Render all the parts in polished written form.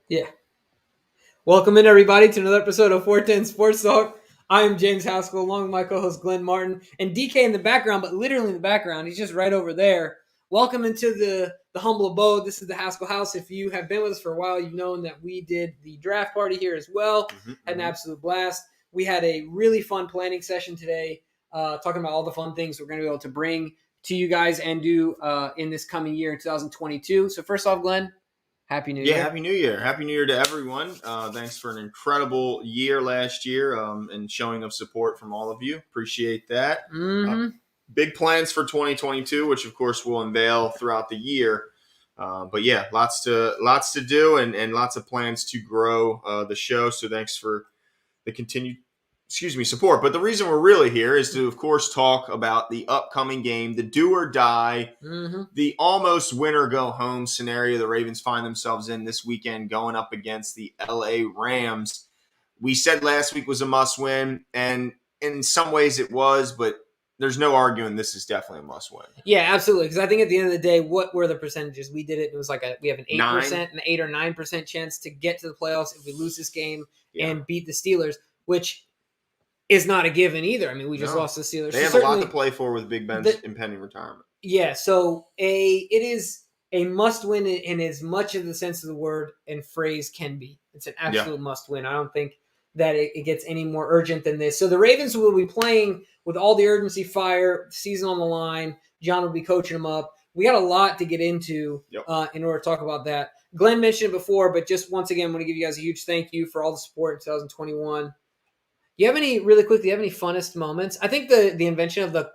Yeah. Welcome in, everybody, to another episode of 410 Sports Talk. I am James Haskell, along with my co-host Glenn Martin, and DK in the background, but literally in the background. He's just right over there. Welcome into the humble abode. This is the Haskell House. If you have been with us for a while, you've known that we did the draft party here as well. Had an absolute blast. We had a really fun planning session today, talking about all the fun things we're going to be able to bring to you guys and do in this coming year in 2022. So first off, Glenn, Happy New Year. Yeah, Happy New Year. Happy New Year to everyone. Thanks for an incredible year last year and showing of support from all of you. Appreciate that. Big plans for 2022, which of course we'll unveil throughout the year. But yeah, lots to do and lots of plans to grow the show. So thanks for the continued support. But the reason we're really here is to, of course, talk about the upcoming game, the do or die, the almost win or go home scenario the Ravens find themselves in this weekend going up against the LA Rams. We said last week was a must win, and in some ways it was, but there's no arguing this is definitely a must win. Yeah, absolutely. Because I think at the end of the day, what were the percentages? We did it. It was like we have an 8%, an 8 or 9% chance to get to the playoffs if we lose this game and beat the Steelers, which is not a given either. I mean, we just lost the Steelers. They have a lot to play for with Big Ben's impending retirement. Yeah, so it is a must-win in as much of the sense of the word and phrase can be. It's an absolute must-win. I don't think that it gets any more urgent than this. So the Ravens will be playing with all the urgency, fire, season on the line. John will be coaching them up. We got a lot to get into in order to talk about that. Glenn mentioned it before, but just once again, I want to give you guys a huge thank you for all the support in 2021. You have any, really quickly, you have any funnest moments? I think the invention of the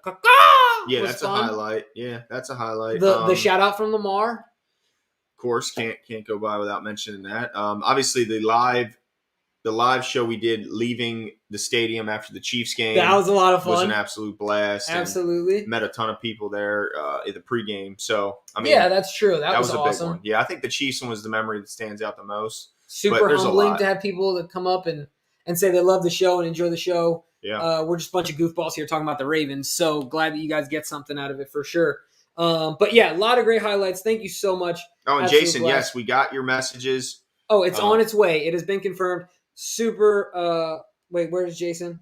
yeah, that's fun. A highlight. Yeah, that's a highlight. The shout out from Lamar. Of course, can't go by without mentioning that. Obviously, the live show we did leaving the stadium after the Chiefs game. That was a lot of fun. Was an absolute blast. Absolutely. Met a ton of people there in the pregame. So, I mean, yeah, that's true. That was a awesome. big one. Yeah, I think the Chiefs one was the memory that stands out the most. Super humbling to have people that come up and say they love the show and enjoy the show. Yeah. We're just a bunch of goofballs here talking about the Ravens. So glad that you guys get something out of it for sure. But yeah, a lot of great highlights. Thank you so much. Oh, and absolute Jason, blast. Yes, we got your messages. Oh, it's on its way. It has been confirmed. Super. Wait, where's Jason?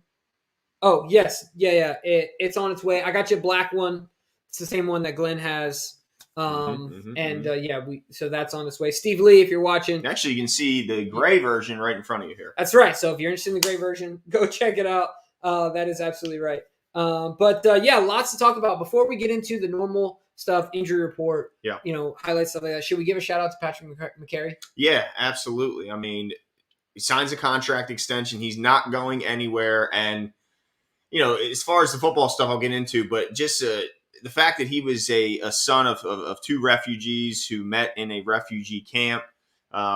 Oh, yes. Yeah. It's on its way. I got you a black one. It's the same one that Glenn has. So that's on its way. Steve Lee, if you're watching. Actually, you can see the gray version right in front of you here. That's right. So if you're interested in the gray version, go check it out. That is absolutely right. Lots to talk about. Before we get into the normal stuff, injury report, highlights, stuff like that, should we give a shout out to Patrick McCary? Yeah, absolutely. I mean, he signs a contract extension. He's not going anywhere. And, as far as the football stuff I'll get into, but just the fact that he was a son of two refugees who met in a refugee camp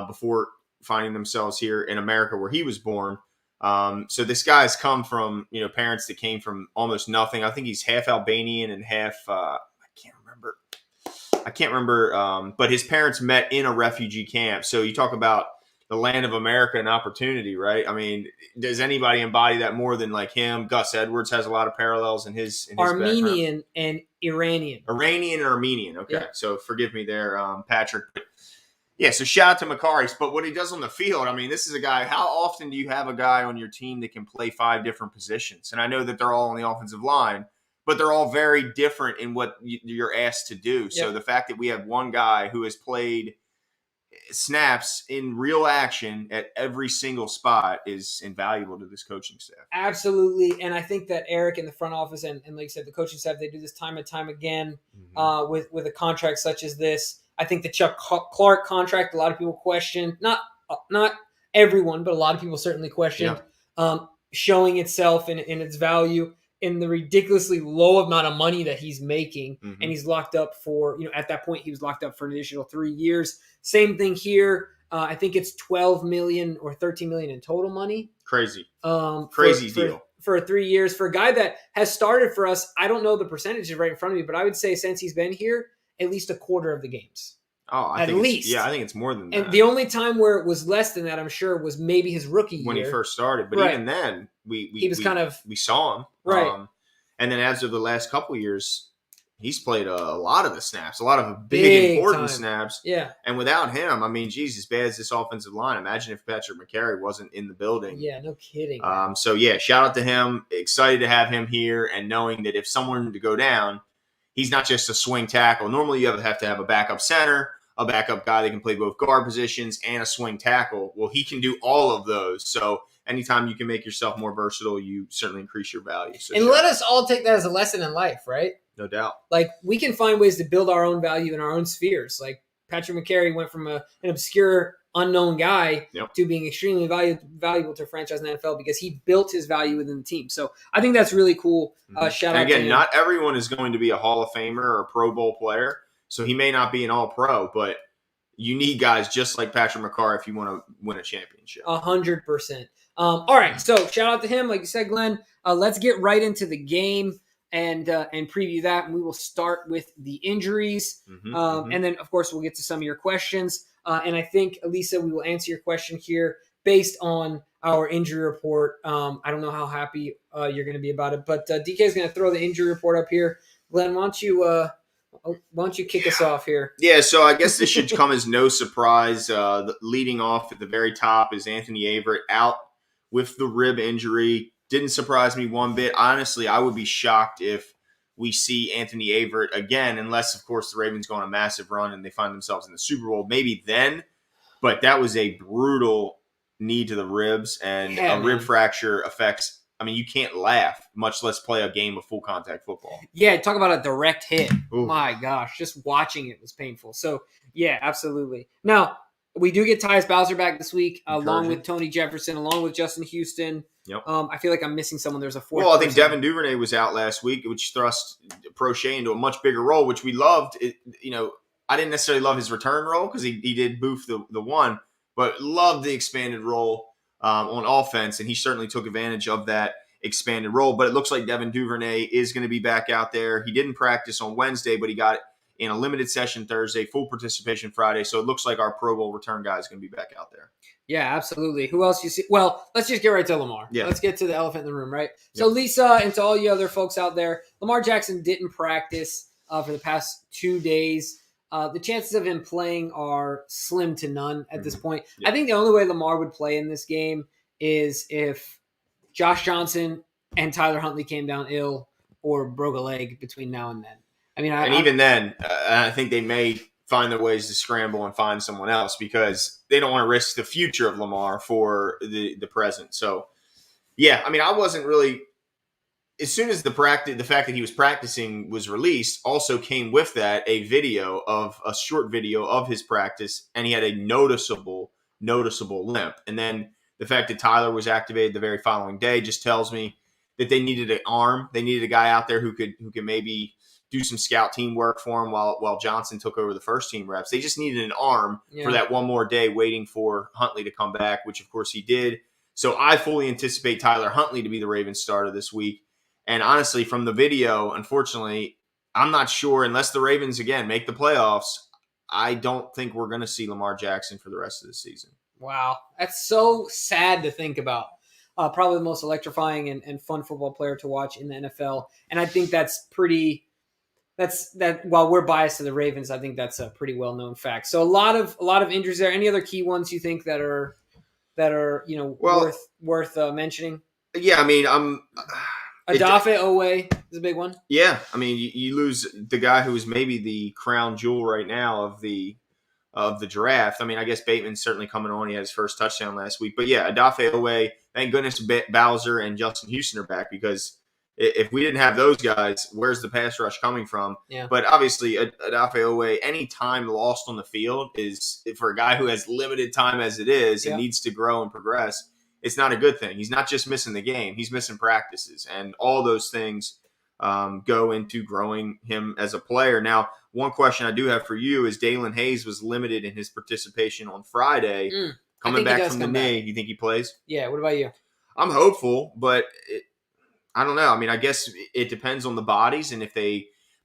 before finding themselves here in America where he was born. So this guy's come from, parents that came from almost nothing. I think he's half Albanian and half, I can't remember. But his parents met in a refugee camp. So you talk about the land of America and opportunity, right? I mean, does anybody embody that more than like him? Gus Edwards has a lot of parallels in his Armenian and Iranian. Iranian and Armenian. Okay. Yeah. So forgive me there, Patrick. Yeah, so shout out to Macari. But what he does on the field, I mean, this is a guy, how often do you have a guy on your team that can play 5 different positions? And I know that they're all on the offensive line, but they're all very different in what you're asked to do. Yep. So the fact that we have one guy who has played snaps in real action at every single spot is invaluable to this coaching staff. Absolutely. And I think that Eric in the front office and like I said, the coaching staff, they do this time and time again with a contract such as this. I think the Chuck Clark contract, a lot of people questioned, not everyone, but a lot of people certainly questioned, showing itself in its value in the ridiculously low amount of money that he's making. And he's locked up for, at that point, he was locked up for an additional 3 years. Same thing here. I think it's $12 million or $13 million in total money. Crazy. Crazy deal. For 3 years. For a guy that has started for us, I don't know the percentages right in front of me, but I would say since he's been here, at least a quarter of the games. Oh, I think it's more than that. And the only time where it was less than that, I'm sure, was maybe his rookie year. When he first started. But even then, we saw him. Right. And then as of the last couple of years, he's played a lot of the snaps, a lot of Big important time. snaps. Yeah. And without him, I mean, geez, as bad as this offensive line, imagine if Patrick McCary wasn't in the building. Yeah, no kidding. So, yeah, shout out to him. Excited to have him here and knowing that if someone were to go down, he's not just a swing tackle. Normally, you have to have a backup center, a backup guy that can play both guard positions, and a swing tackle. Well, he can do all of those. So, anytime you can make yourself more versatile, you certainly increase your value. So and let us all take that as a lesson in life, right? No doubt. Like, we can find ways to build our own value in our own spheres. Like, Patrick McCary went from an obscure, unknown guy to being extremely valuable to a franchise in the NFL because he built his value within the team. So I think that's really cool. Shout out to him. Not everyone is going to be a Hall of Famer or a Pro Bowl player, so he may not be an All-Pro, but you need guys just like Patrick McCarr if you want to win a championship. 100%. All right, so shout out to him. Like you said, Glenn, let's get right into the game and preview that. And we will start with the injuries. And then, of course, we'll get to some of your questions. And I think, Elisa, we will answer your question here based on our injury report. I don't know how happy you're going to be about it, but DK is going to throw the injury report up here. Glenn, why don't you kick us off here? Yeah, so I guess this should come as no surprise. Leading off at the very top is Anthony Averett out with the rib injury. Didn't surprise me one bit. Honestly, I would be shocked if we see Anthony Averett again, unless, of course, the Ravens go on a massive run and they find themselves in the Super Bowl. Maybe then, but that was a brutal knee to the ribs, and rib fracture affects – I mean, you can't laugh, much less play a game of full contact football. Yeah, talk about a direct hit. Ooh. My gosh, just watching it was painful. So, yeah, absolutely. Now, we do get Tyus Bowser back this week, along with Tony Jefferson, along with Justin Houston. Yep. I feel like I'm missing someone. There's a fourth. Well, I think Devin Duvernay was out last week, which thrust Prochet into a much bigger role, which we loved. I didn't necessarily love his return role because he did boof the one, but loved the expanded role on offense, and he certainly took advantage of that expanded role. But it looks like Devin Duvernay is going to be back out there. He didn't practice on Wednesday, but he got in a limited session Thursday, full participation Friday. So it looks like our Pro Bowl return guy is going to be back out there. Yeah, absolutely. Who else you see? Well, let's just get right to Lamar. Yeah. Let's get to the elephant in the room, right? So Lisa, and to all you other folks out there, Lamar Jackson didn't practice for the past 2 days. The chances of him playing are slim to none at this point. Yeah. I think the only way Lamar would play in this game is if Josh Johnson and Tyler Huntley came down ill or broke a leg between now and then. I mean, even then, I think they may find their ways to scramble and find someone else because they don't want to risk the future of Lamar for the present. So, yeah, I mean, I wasn't really – as soon as the fact that he was practicing was released also came with that a short video of his practice, and he had a noticeable limp. And then the fact that Tyler was activated the very following day just tells me that they needed an arm. They needed a guy out there who could maybe – do some scout team work for him while Johnson took over the first team reps. They just needed an arm for that one more day waiting for Huntley to come back, which of course he did. So I fully anticipate Tyler Huntley to be the Ravens starter this week. And honestly, from the video, unfortunately, I'm not sure unless the Ravens, again, make the playoffs, I don't think we're going to see Lamar Jackson for the rest of the season. Wow. That's so sad to think about. Probably the most electrifying and fun football player to watch in the NFL. And I think that's while we're biased to the Ravens, I think that's a pretty well-known fact. So a lot of injuries there. Any other key ones you think that are worth mentioning? Yeah, I mean, Odafe Oweh is a big one. Yeah, I mean, you lose the guy who is maybe the crown jewel right now of the draft. I mean, I guess Bateman's certainly coming on. He had his first touchdown last week. But yeah, Odafe Oweh, thank goodness Bowser and Justin Houston are back because if we didn't have those guys, where's the pass rush coming from? Yeah. But obviously, Odafe Oweh, any time lost on the field is, for a guy who has limited time as it is and needs to grow and progress, it's not a good thing. He's not just missing the game. He's missing practices. And all those things go into growing him as a player. Now, one question I do have for you is Dalen Hayes was limited in his participation on Friday. Coming back from the knee, you think he plays? Yeah, what about you? I'm hopeful, but I don't know. I mean, I guess it depends on the bodies and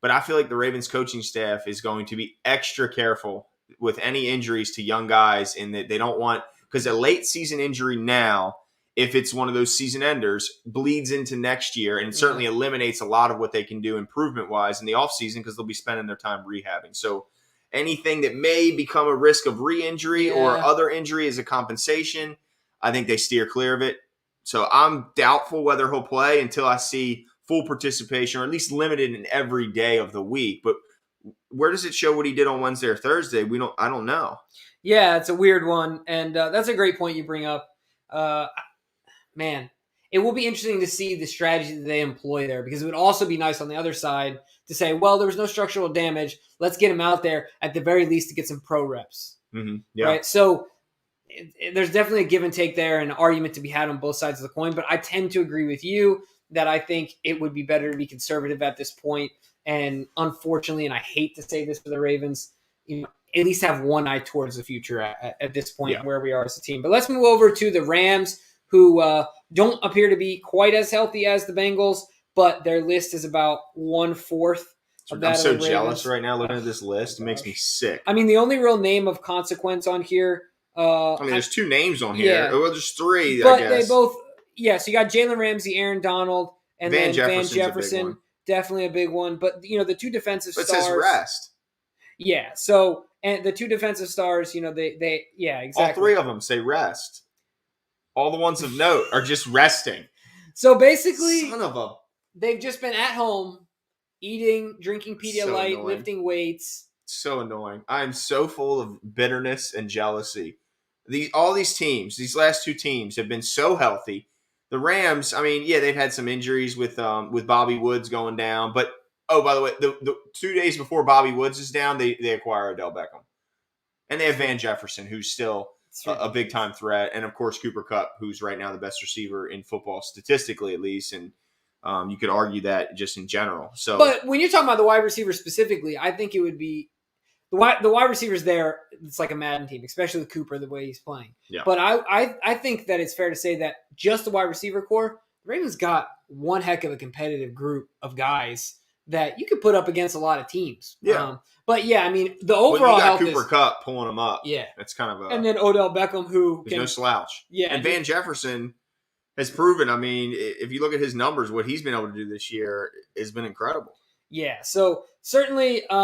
but I feel like the Ravens coaching staff is going to be extra careful with any injuries to young guys in that they don't want, because a late season injury now if it's one of those season enders, bleeds into next year and certainly eliminates a lot of what they can do improvement-wise in the offseason because they'll be spending their time rehabbing. So anything that may become a risk of re-injury or other injury as a compensation, I think they steer clear of it. So I'm doubtful whether he'll play until I see full participation or at least limited in every day of the week. But where does it show what he did on Wednesday or Thursday? I don't know. Yeah, it's a weird one. And that's a great point you bring up. Man, it will be interesting to see the strategy that they employ there because it would also be nice on the other side to say, well, there was no structural damage. Let's get him out there at the very least to get some pro reps. Mm-hmm. Yeah. Right. So there's definitely a give and take there and an argument to be had on both sides of the coin. But I tend to agree with you that I think it would be better to be conservative at this point. And unfortunately, and I hate to say this for the Ravens, at least have one eye towards the future at this point where we are as a team. But let's move over to the Rams, who don't appear to be quite as healthy as the Bengals, but their list is about 1/4 of that. I'm so jealous right now looking at this list. It makes me sick. I mean, the only real name of consequence on here. There's 2 names on here. Yeah. Well, there's 3, but I guess. They both, so you got Jalen Ramsey, Aaron Donald, and Van then Jefferson. Definitely a big one. But, the 2 defensive stars. It says rest. Yeah. So, and the 2 defensive stars, they exactly. All 3 of them say rest. All the ones of note are just resting. So basically, they've just been at home, eating, drinking Pedialyte, annoying. lifting weights. So annoying. I'm so full of bitterness and jealousy. All these teams, these last 2 teams have been so healthy. The Rams, they've had some injuries with Bobby Woods going down. But, by the way, the 2 days before Bobby Woods is down, they acquire Odell Beckham. And they have Van Jefferson, who's still a big-time threat. And, of course, Cooper Kupp, who's right now the best receiver in football, statistically at least. And you could argue that just in general. So, but when you're talking about the wide receiver specifically, I think it would be the wide receivers there. It's like a Madden team, especially with Cooper, the way he's playing. Yeah. But I think that it's fair to say that just the wide receiver core, the Ravens got one heck of a competitive group of guys that you could put up against a lot of teams. Yeah. The overall health you got Cooper Kupp pulling them up. Yeah. That's kind of and then Odell Beckham, who's no slouch. Yeah. And Van Jefferson has proven, if you look at his numbers, what he's been able to do this year has been incredible. Yeah, so certainly a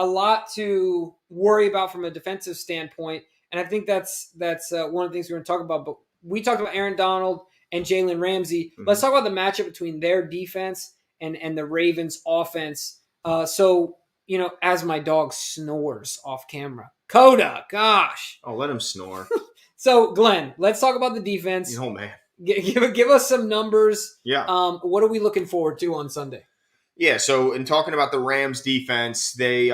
lot to worry about from a defensive standpoint, and I think that's one of the things we're going to talk about. But we talked about Aaron Donald and Jalen Ramsey. Mm-hmm. Let's talk about the matchup between their defense and the Ravens' offense. As my dog snores off camera, Coda, gosh. Oh, let him snore. So, Glenn, let's talk about the defense. Oh man, give us some numbers. Yeah. What are we looking forward to on Sunday? Yeah, so in talking about the Rams defense, they're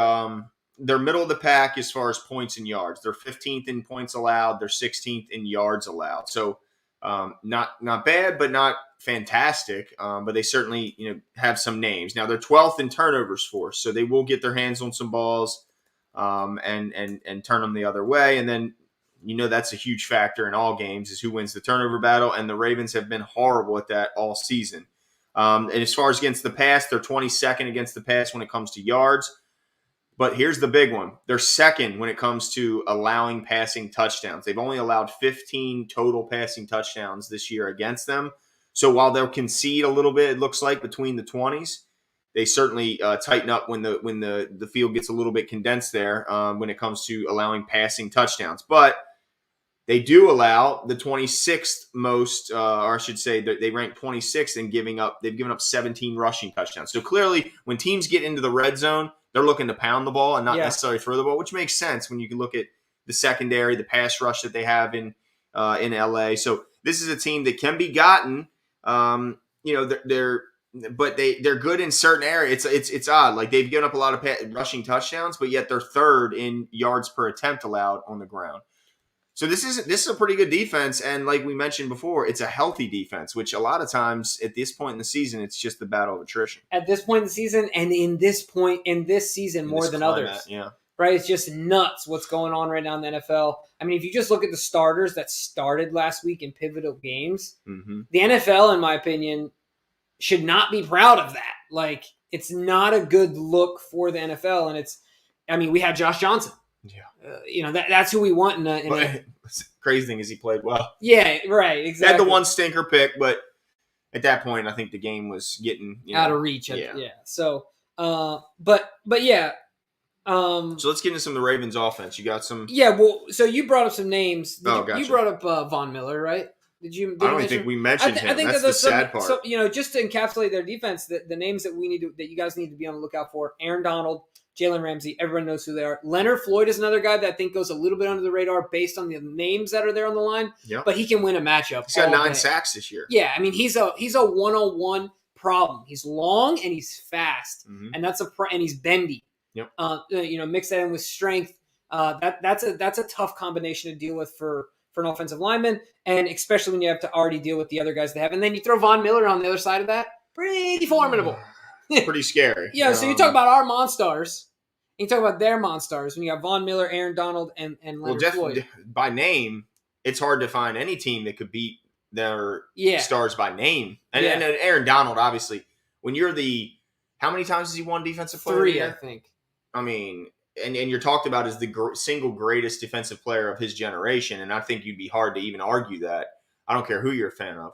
middle of the pack as far as points and yards. They're 15th in points allowed. They're 16th in yards allowed. So not bad, but not fantastic. But they certainly have some names. Now they're 12th in turnovers forced, so they will get their hands on some balls and turn them the other way. And then that's a huge factor in all games is who wins the turnover battle. And the Ravens have been horrible at that all season. And as far as against the pass, they're 22nd against the pass when it comes to yards. But here's the big one. They're second when it comes to allowing passing touchdowns. They've only allowed 15 total passing touchdowns this year against them. So while they'll concede a little bit, it looks like between the 20s, they certainly tighten up when the field gets a little bit condensed there when it comes to allowing passing touchdowns. But they do allow the 26th most, or I should say that they rank 26th in they've given up 17 rushing touchdowns. So clearly when teams get into the red zone, they're looking to pound the ball and not necessarily throw the ball, which makes sense when you can look at the secondary, the pass rush that they have in LA. So this is a team that can be gotten. They're good in certain areas. It's odd. Like they've given up a lot of rushing touchdowns, but yet they're third in yards per attempt allowed on the ground. So this is a pretty good defense, and like we mentioned before, it's a healthy defense, which a lot of times at this point in the season, it's just the battle of attrition. At this point in the season, and in this season more than others. Yeah. Right? It's just nuts what's going on right now in the NFL. I mean, if you just look at the starters that started last week in pivotal games, the NFL, in my opinion, should not be proud of that. Like, it's not a good look for the NFL, and we had Josh Johnson. Yeah. That's who we want in a crazy thing is he played well. Yeah, right, exactly. Had the one stinker pick, but at that point, I think the game was getting out of reach. Yeah. So, but yeah. So let's get into some of the Ravens' offense. You got some. Yeah. Well, so you brought up some names. Gotcha. You brought up Von Miller, right? Did you? I don't even think we mentioned him. I think that's the sad part. So just to encapsulate their defense, the names that you guys need to be on the lookout for: Aaron Donald, Jalen Ramsey. Everyone knows who they are. Leonard Floyd is another guy that I think goes a little bit under the radar based on the names that are there on the line. Yep. But he can win a matchup. He's got 9 sacks this year. Yeah, I mean he's a 101 problem. He's long and he's fast, and and he's bendy. Yep. Mix that in with strength. That's a tough combination to deal with for an offensive lineman, and especially when you have to already deal with the other guys they have. And then you throw Von Miller on the other side of that. Pretty formidable. Pretty scary. Yeah, so you talk about our Monstars. You talk about their Monstars when you have Von Miller, Aaron Donald, and Leonard Floyd. By name, it's hard to find any team that could beat their stars by name. And Aaron Donald, obviously, when you're how many times has he won Defensive Player of the Year? 3, I think. I mean, and you're talked about as the single greatest defensive player of his generation, and I think you'd be hard to even argue that. I don't care who you're a fan of.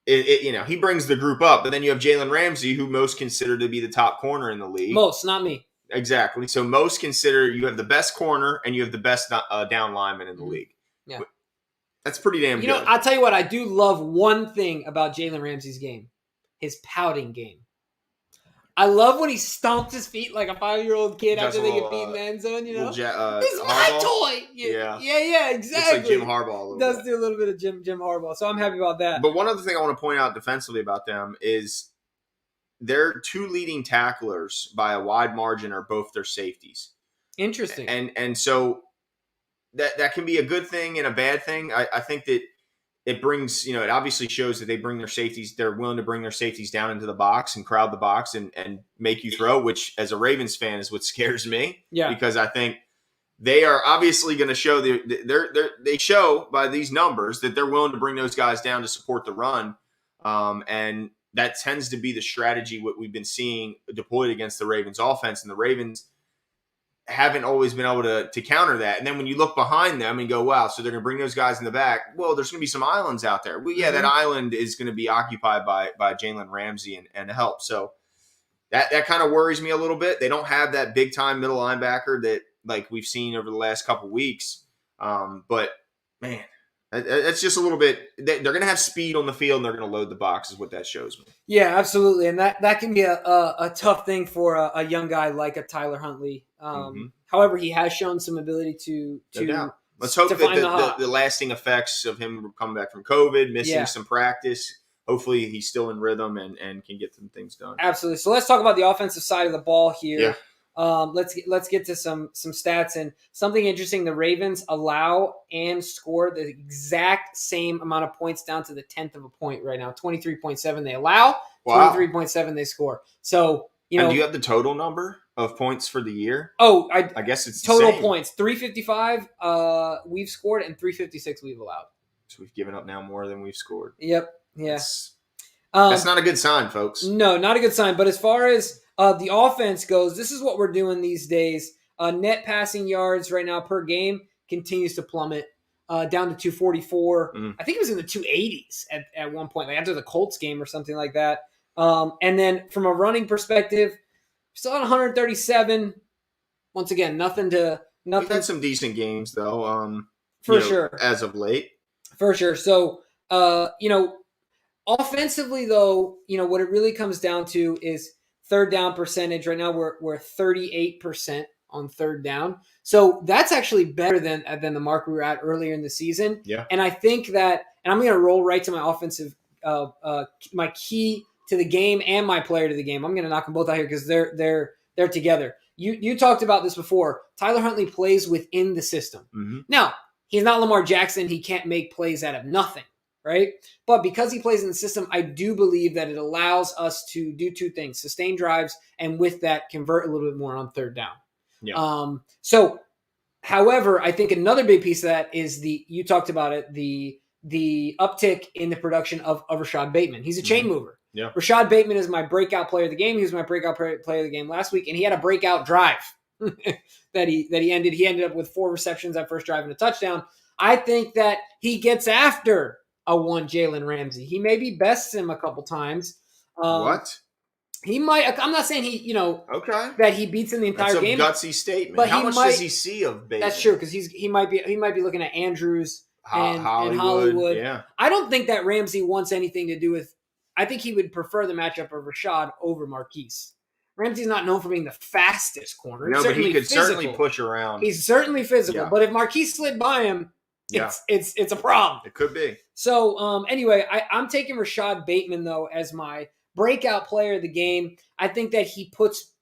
He brings the group up, but then you have Jalen Ramsey, who most consider to be the top corner in the league. Most, not me. Exactly. So most consider you have the best corner and you have the best down lineman in the league. Yeah. That's pretty damn good. I'll tell you what, I do love one thing about Jalen Ramsey's game. His pouting game. I love when he stomps his feet like a 5-year-old kid after they get beat in the end zone, This is my toy! Yeah, exactly. It's like Jim Harbaugh does do a little bit of Jim Harbaugh, so I'm happy about that. But one other thing I want to point out defensively about them is their 2 leading tacklers by a wide margin are both their safeties. Interesting. And so that can be a good thing and a bad thing. I think that it brings, it obviously shows that they're willing to bring their safeties down into the box and crowd the box and make you throw, which as a Ravens fan is what scares me. Yeah. Because I think they are obviously going to show they show by these numbers that they're willing to bring those guys down to support the run. And that tends to be the strategy what we've been seeing deployed against the Ravens offense, and the Ravens haven't always been able to counter that. And then when you look behind them and go, wow, so they're going to bring those guys in the back. Well, there's going to be some islands out there. Well, yeah, that island is going to be occupied by Jalen Ramsey and help. So that kind of worries me a little bit. They don't have that big time middle linebacker that like we've seen over the last couple of weeks. But man, it's just a little bit. They're going to have speed on the field and they're going to load the box is what that shows me. Yeah, absolutely, and that can be a tough thing for a young guy like a Tyler Huntley. However, he has shown some ability to let's hope that the lasting effects of him coming back from COVID, missing some practice. Hopefully, he's still in rhythm and can get some things done. Absolutely. So let's talk about the offensive side of the ball here. Yeah. Let's get to some stats and something interesting. The Ravens allow and score the exact same amount of points down to the 10th of a point right now. 23.7 they allow, 23.7 they score. So and do you have the total number of points for the year? Oh, I guess it's total the same. Points 355. We've scored and 356 we've allowed. So we've given up now more than we've scored. Yep. Yeah. That's not a good sign, folks. No, not a good sign. But as far as the offense goes, this is what we're doing these days. Net passing yards right now per game continues to plummet down to 244. I think it was in the 280s at one point, like after the Colts game or something like that. And then from a running perspective, still at 137. Once again, nothing. We've had some decent games though. For sure, as of late. For sure. So, offensively though, what it really comes down to is third down percentage. Right now we're 38% on third down. So that's actually better than the mark we were at earlier in the season. Yeah. And I think that, and I'm going to roll right to my offensive, my key to the game and my player to the game. I'm going to knock them both out here because they're together. You talked about this before. Tyler Huntley plays within the system. Now, he's not Lamar Jackson. He can't make plays out of nothing. Right? But because he plays in the system, I do believe that it allows us to do two things: sustain drives, and with that, convert a little bit more on third down. Yeah. So, however, I think another big piece of that is you talked about it, the uptick in the production of Rashad Bateman. He's a chain mover. Yeah. Rashad Bateman is my breakout player of the game. He was my breakout player of the game last week, and he had a breakout drive. that he ended. He ended up with 4 receptions that first drive and a touchdown. I think that he gets after a one Jalen Ramsey. He maybe bests him a couple times. What? He might. I'm not saying he, Okay. that he beats him the entire That's a game. gutsy statement. But How he much might, does he see of Bateman? That's true because he might be looking at Andrews and Hollywood. Yeah. I don't think that Ramsey wants anything to do with. I think he would prefer the matchup of Rashad over Marquise. Ramsey's not known for being the fastest corner. No, but he could certainly push around. He's certainly physical, Yeah. but if Marquise slid by him, it's a problem. It could be. So anyway, I'm taking Rashad Bateman though as my breakout player of the game. I think that he puts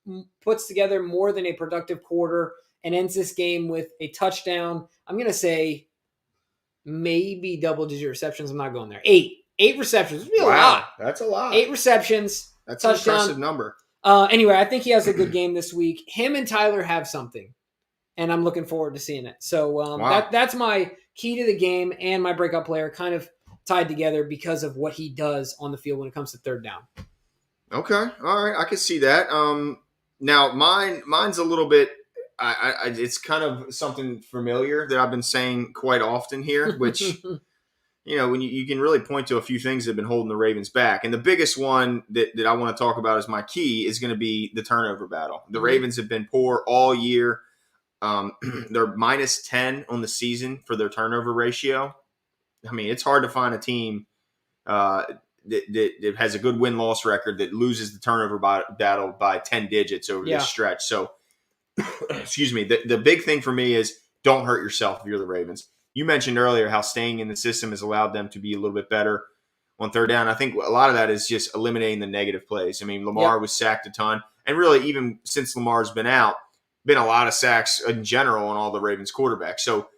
together more than a productive quarter and ends this game with a touchdown. I'm going to say maybe double-digit receptions. I'm not going there. 8 receptions. Would be a lot. That's a lot. 8 receptions. That's touchdown. An impressive number. Anyway, I think he has a good game this week. Him and Tyler have something, and I'm looking forward to seeing it. So that's my key to the game and my breakout player kind of tied together because of what he does on the field when it comes to third down. Okay. All right. I can see that. Now mine's a little bit, it's kind of something familiar that I've been saying quite often here, which, when you can really point to a few things that have been holding the Ravens back. And the biggest one that I want to talk about as my key is going to be the turnover battle. The Ravens have been poor all year. They're minus 10 on the season for their turnover ratio. I mean, it's hard to find a team that has a good win-loss record that loses the turnover battle by 10 digits over this stretch. So, excuse me, the big thing for me is don't hurt yourself if you're the Ravens. You mentioned earlier how staying in the system has allowed them to be a little bit better on third down. I think a lot of that is just eliminating the negative plays. I mean, Lamar was sacked a ton. And really, even since Lamar's been out, been a lot of sacks in general on all the Ravens quarterbacks. So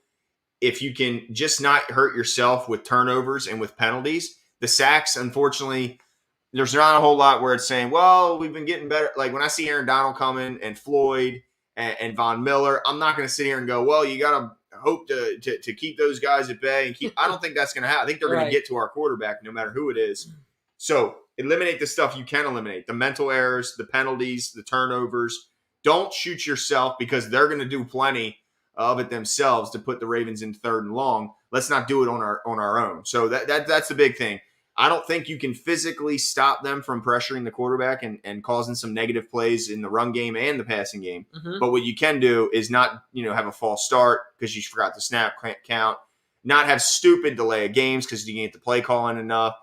if you can just not hurt yourself with turnovers and with penalties, the sacks, unfortunately, there's not a whole lot where it's saying, well, we've been getting better. Like when I see Aaron Donald coming and Floyd and Von Miller, I'm not going to sit here and go, well, you got to hope to keep those guys at bay and keep. I don't think that's going to happen. I think they're going to get to our quarterback no matter who it is. So eliminate the stuff you can eliminate, the mental errors, the penalties, the turnovers. Don't shoot yourself because they're going to do plenty of it themselves to put the Ravens in third and long. Let's not do it on our own. So that's the big thing. I don't think you can physically stop them from pressuring the quarterback and causing some negative plays in the run game and the passing game. Mm-hmm. But what you can do is not, have a false start because you forgot the snap count, not have stupid delay of games because you didn't get the play calling enough.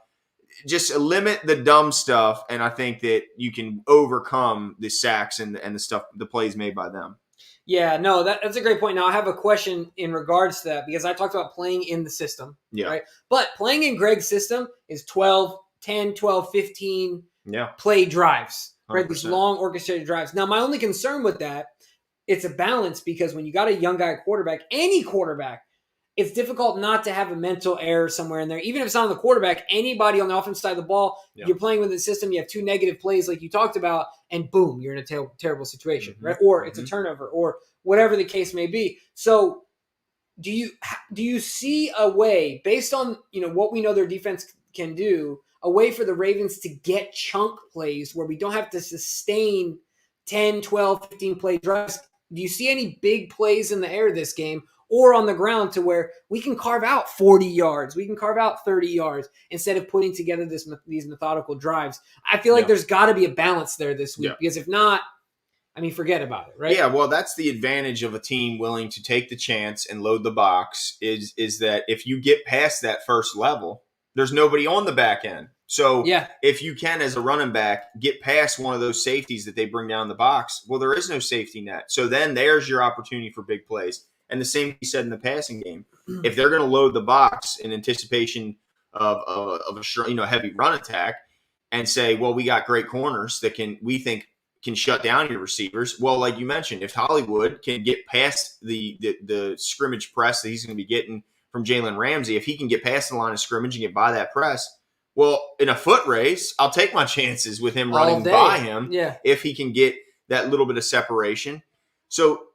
Just limit the dumb stuff, and I think that you can overcome the sacks and the stuff, the plays made by them. Yeah, no, that's a great point. Now, I have a question in regards to that because I talked about playing in the system, right? But playing in Greg's system is 10, 12, 15 play drives, right? 100%. These long orchestrated drives. Now, my only concern with that, it's a balance because when you got a young guy quarterback, any quarterback, it's difficult not to have a mental error somewhere in there. Even if it's not on the quarterback, anybody on the offensive side of the ball, you're playing with the system, you have 2 negative plays like you talked about, and boom, you're in a terrible situation, right? Or it's a turnover or whatever the case may be. So do you see a way, based on what we know their defense can do, a way for the Ravens to get chunk plays where we don't have to sustain 10, 12, 15 play drives? Do you see any big plays in the air this game or on the ground to where we can carve out 40 yards, we can carve out 30 yards instead of putting together these methodical drives? I feel like there's got to be a balance there this week because if not, forget about it, right? Yeah, well, that's the advantage of a team willing to take the chance and load the box is that if you get past that first level, there's nobody on the back end. So if you can, as a running back, get past one of those safeties that they bring down the box, well, there is no safety net. So then there's your opportunity for big plays. And the same you said in the passing game. If they're going to load the box in anticipation of a heavy run attack and say, well, we got great corners that we think can shut down your receivers. Well, like you mentioned, if Hollywood can get past the scrimmage press that he's going to be getting from Jalen Ramsey, if he can get past the line of scrimmage and get by that press, well, in a foot race, I'll take my chances with him running by him if he can get that little bit of separation. So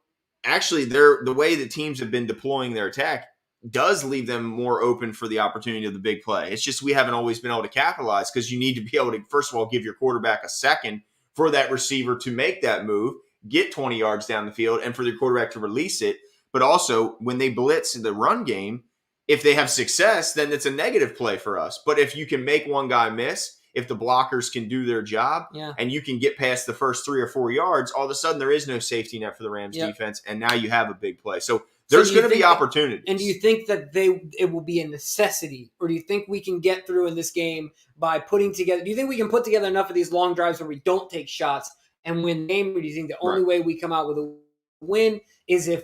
actually, the way that teams have been deploying their attack does leave them more open for the opportunity of the big play. It's just we haven't always been able to capitalize because you need to be able to, first of all, give your quarterback a second for that receiver to make that move. get 20 yards down the field and for the quarterback to release it. But also, when they blitz in the run game, if they have success, then it's a negative play for us. But if you can make one guy miss, if the blockers can do their job, and you can get past the first 3 or 4 yards, all of a sudden there is no safety net for the Rams defense, and now you have a big play. So there's going to be opportunities. And do you think that it will be a necessity, or do you think we can get through in this game by putting together? Do you think we can put together enough of these long drives where we don't take shots and win the game? Or do you think the only way we come out with a win is if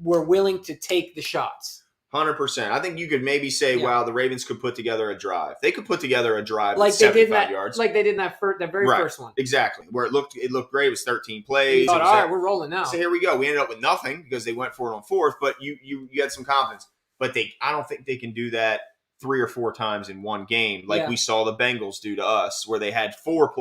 we're willing to take the shots? 100%. I think you could maybe say, wow, the Ravens could put together a drive. They could put together a drive like at 75 yards. Like they did in that very first one. Exactly. Where it looked great. It was 13 plays. Thought, all right, we're rolling now. So here we go. We ended up with nothing because they went for it on fourth, but you had some confidence. But I don't think they can do that 3 or 4 times in one game like we saw the Bengals do to us, where they had 4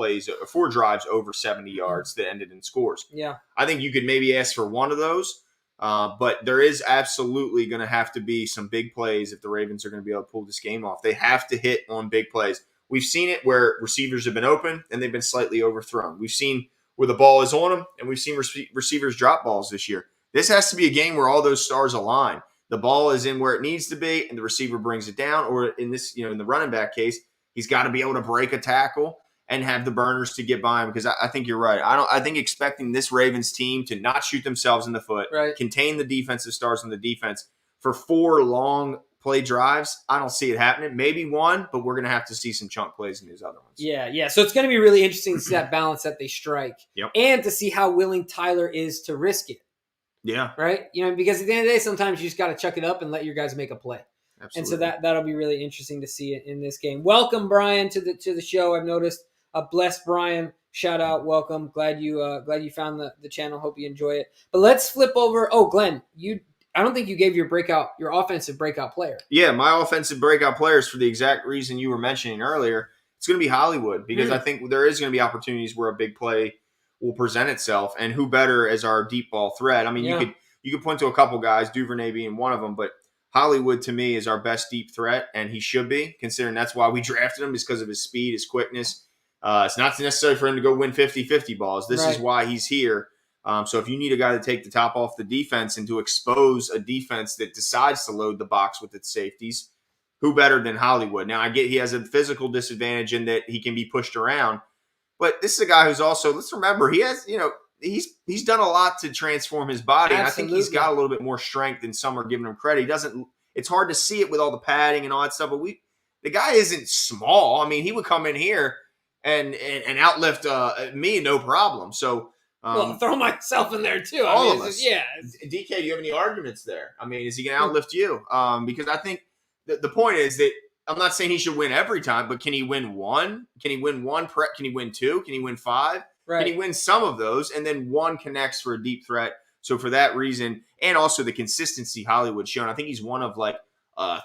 drives over 70 yards that ended in scores. Yeah. I think you could maybe ask for one of those. But there is absolutely going to have to be some big plays if the Ravens are going to be able to pull this game off. They have to hit on big plays. We've seen it where receivers have been open and they've been slightly overthrown. We've seen where the ball is on them, and we've seen receivers drop balls this year. This has to be a game where all those stars align. The ball is in where it needs to be, and the receiver brings it down. Or in this, in the running back case, he's got to be able to break a tackle and have the burners to get by him, because I think you're right. I think expecting this Ravens team to not shoot themselves in the foot, contain the defensive stars in the defense for 4 long play drives, I don't see it happening. Maybe one, but we're going to have to see some chunk plays in these other ones. Yeah. So it's going to be really interesting to see that balance that they strike, and to see how willing Tyler is to risk it. Yeah. Right? Because at the end of the day, sometimes you just got to chuck it up and let your guys make a play. Absolutely. And so that'll be really interesting to see it in this game. Welcome, Brian, to the show. I've noticed. Bless Brian, shout out, welcome. Glad you found the channel. Hope you enjoy it. But let's flip over. Oh, Glenn, I don't think you gave your offensive breakout player. Yeah, my offensive breakout player is for the exact reason you were mentioning earlier. It's going to be Hollywood, because I think there is going to be opportunities where a big play will present itself, and who better as our deep ball threat? I mean, you could point to a couple guys, Duvernay being one of them, but Hollywood to me is our best deep threat, and he should be, considering that's why we drafted him, is because of his speed, his quickness. It's not necessary for him to go win 50-50 balls. This is why he's here. So if you need a guy to take the top off the defense and to expose a defense that decides to load the box with its safeties, who better than Hollywood? Now, I get he has a physical disadvantage in that he can be pushed around, but this is a guy who's also, let's remember, he has, he's done a lot to transform his body. And I think he's got a little bit more strength than some are giving him credit. It's hard to see it with all the padding and all that stuff, but the guy isn't small. I mean, he would come in here and outlift me, no problem. So, throw myself in there too. All of us. DK, do you have any arguments there? I mean, is he going to outlift you? Because I think the point is that I'm not saying he should win every time, but can he win one? Can he win one? Can he win 2? Can he win 5? Can he win some of those? And then one connects for a deep threat. So for that reason, and also the consistency Hollywood's shown, I think he's one of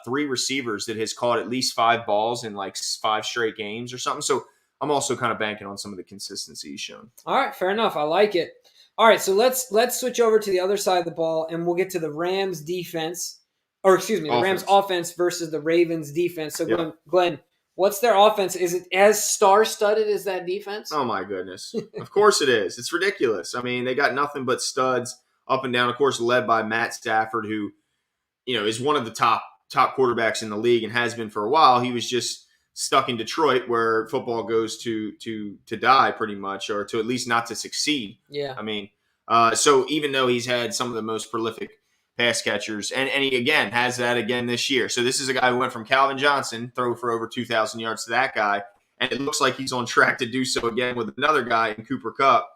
3 receivers that has caught at least 5 balls in 5 straight games or something. So I'm also kind of banking on some of the consistency he's shown. All right, fair enough. I like it. All right, so let's switch over to the other side of the ball, and we'll get to the Rams defense, Rams offense versus the Ravens defense. So Glenn, what's their offense? Is it as star-studded as that defense? Oh my goodness! Of course it is. It's ridiculous. I mean, they got nothing but studs up and down. Of course, led by Matt Stafford, who is one of the top quarterbacks in the league and has been for a while. He was just stuck in Detroit, where football goes to die pretty much, or to at least not to succeed. Yeah. I mean, so even though he's had some of the most prolific pass catchers, and he again has that again this year. So this is a guy who went from Calvin Johnson, throw for over 2,000 yards, to that guy, and it looks like he's on track to do so again with another guy in Cooper Kupp.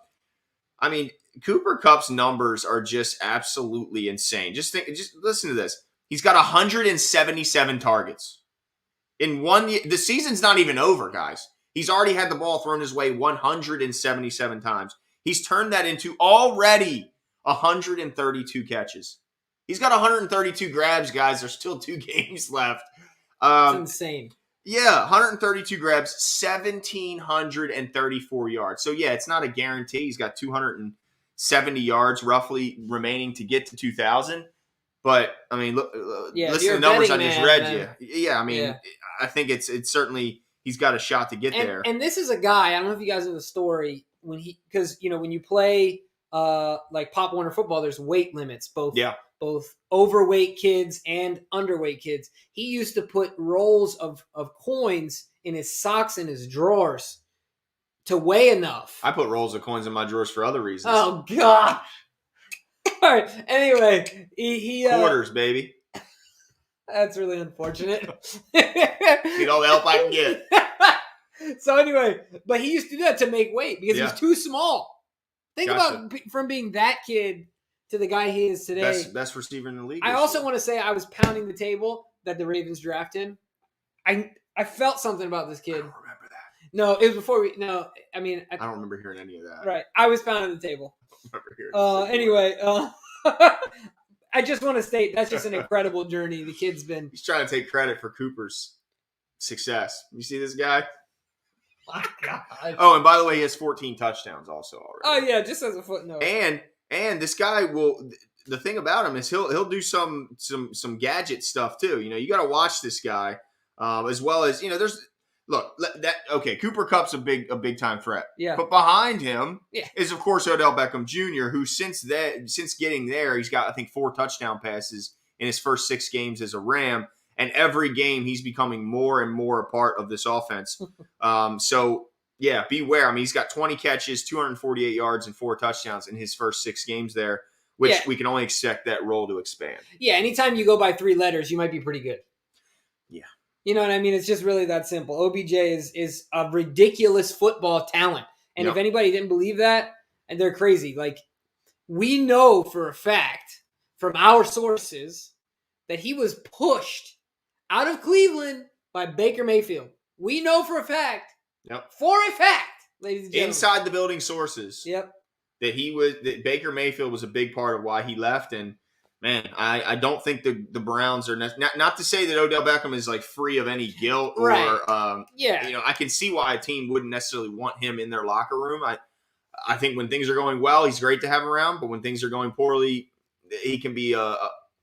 I mean, Cooper Kupp's numbers are just absolutely insane. Just listen to this. He's got 177 targets. In 1 year, the season's not even over, guys. He's already had the ball thrown his way 177 times. He's turned that into already 132 catches. He's got 132 grabs, guys. There's still 2 games left. It's insane. Yeah, 132 grabs, 1,734 yards. So, yeah, it's not a guarantee. He's got 270 yards roughly remaining to get to 2,000. But, I mean, listen to the numbers I just read you. Yeah, I mean, I think it's certainly he's got a shot to get there. And this is a guy, I don't know if you guys know the story, because when you play like Pop Warner football, there's weight limits, both Yeah. overweight kids and underweight kids. He used to put rolls of coins in his socks and his drawers to weigh enough. I put rolls of coins in my drawers for other reasons. Oh God! All right. Anyway, he quarters, baby. That's really unfortunate. Need all the help I can get. So anyway, but he used to do that to make weight because Yeah. he's too small. Think Gotcha. about from being that kid to the guy he is today. Best receiver in the league. I this also year. want to say I was pounding the table that the Ravens drafted him. I felt something about this I kid. don't remember that. No, it was before we. No, I mean, I don't remember hearing any of that. right. I was pounding the table. I don't remember hearing Anyway, I just want to state that's just an incredible journey the kid's been. He's trying to take credit for Cooper's success. You see this guy? My God. Oh, and by the way, he has 14 touchdowns also already. Oh yeah, just as a footnote. And this guy will. The thing about him is he'll do some gadget stuff too. You know, you got to watch this guy as well as there's. Look, Cooper Kupp's a big time threat. Yeah. But behind him Yeah. is, of course, Odell Beckham Jr., who since getting there, he's got, I think, 4 touchdown passes in his first 6 games as a Ram. And every game, he's becoming more and more a part of this offense. So, yeah, beware. I mean, he's got 20 catches, 248 yards, and 4 touchdowns in his first 6 games there, which we can only expect that role to expand. Yeah, anytime you go by 3 letters, you might be pretty good. Yeah. You know what I mean? It's just really that simple. OBJ is a ridiculous football talent. And if anybody didn't believe that, and they're crazy. Like, we know for a fact from our sources that he was pushed out of Cleveland by Baker Mayfield. We know for a fact. Yep. For a fact, ladies and gentlemen. Inside the building sources. Yep. That Baker Mayfield was a big part of why he left. And man, I don't think the Browns are not to say that Odell Beckham is like free of any guilt or I can see why a team wouldn't necessarily want him in their locker room. I think when things are going well, he's great to have around, but when things are going poorly, he can be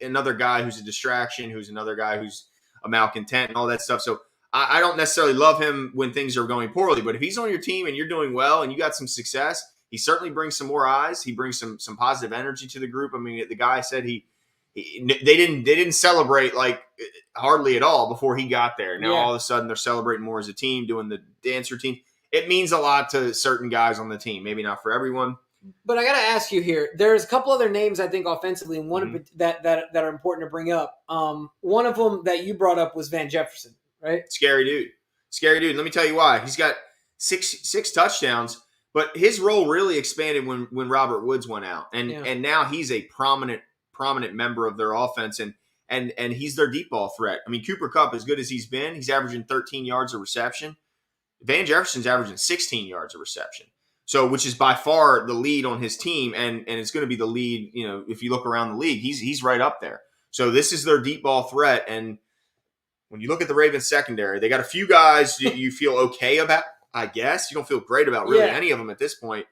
another guy who's a distraction, who's another guy who's a malcontent and all that stuff. So I don't necessarily love him when things are going poorly, but if he's on your team and you're doing well and you got some success, he certainly brings some more eyes. He brings some positive energy to the group. I mean, the guy said they didn't celebrate like hardly at all before he got there. Now all of a sudden they're celebrating more as a team, doing the dance routine. It means a lot to certain guys on the team. Maybe not for everyone. But I got to ask you here. There's a couple other names I think offensively, and one that are important to bring up. One of them that you brought up was Van Jefferson, right? Scary dude. Let me tell you why. He's got six touchdowns. But his role really expanded when Robert Woods went out, and now he's a prominent member of their offense, and he's their deep ball threat. I mean, Cooper Kupp, as good as he's been, he's averaging 13 yards of reception. Van Jefferson's averaging 16 yards of reception, so which is by far the lead on his team, and it's going to be the lead. You know, if you look around the league, he's right up there. So this is their deep ball threat, and when you look at the Ravens secondary, they got a few guys you feel okay about. I guess you don't feel great about really any of them at this point,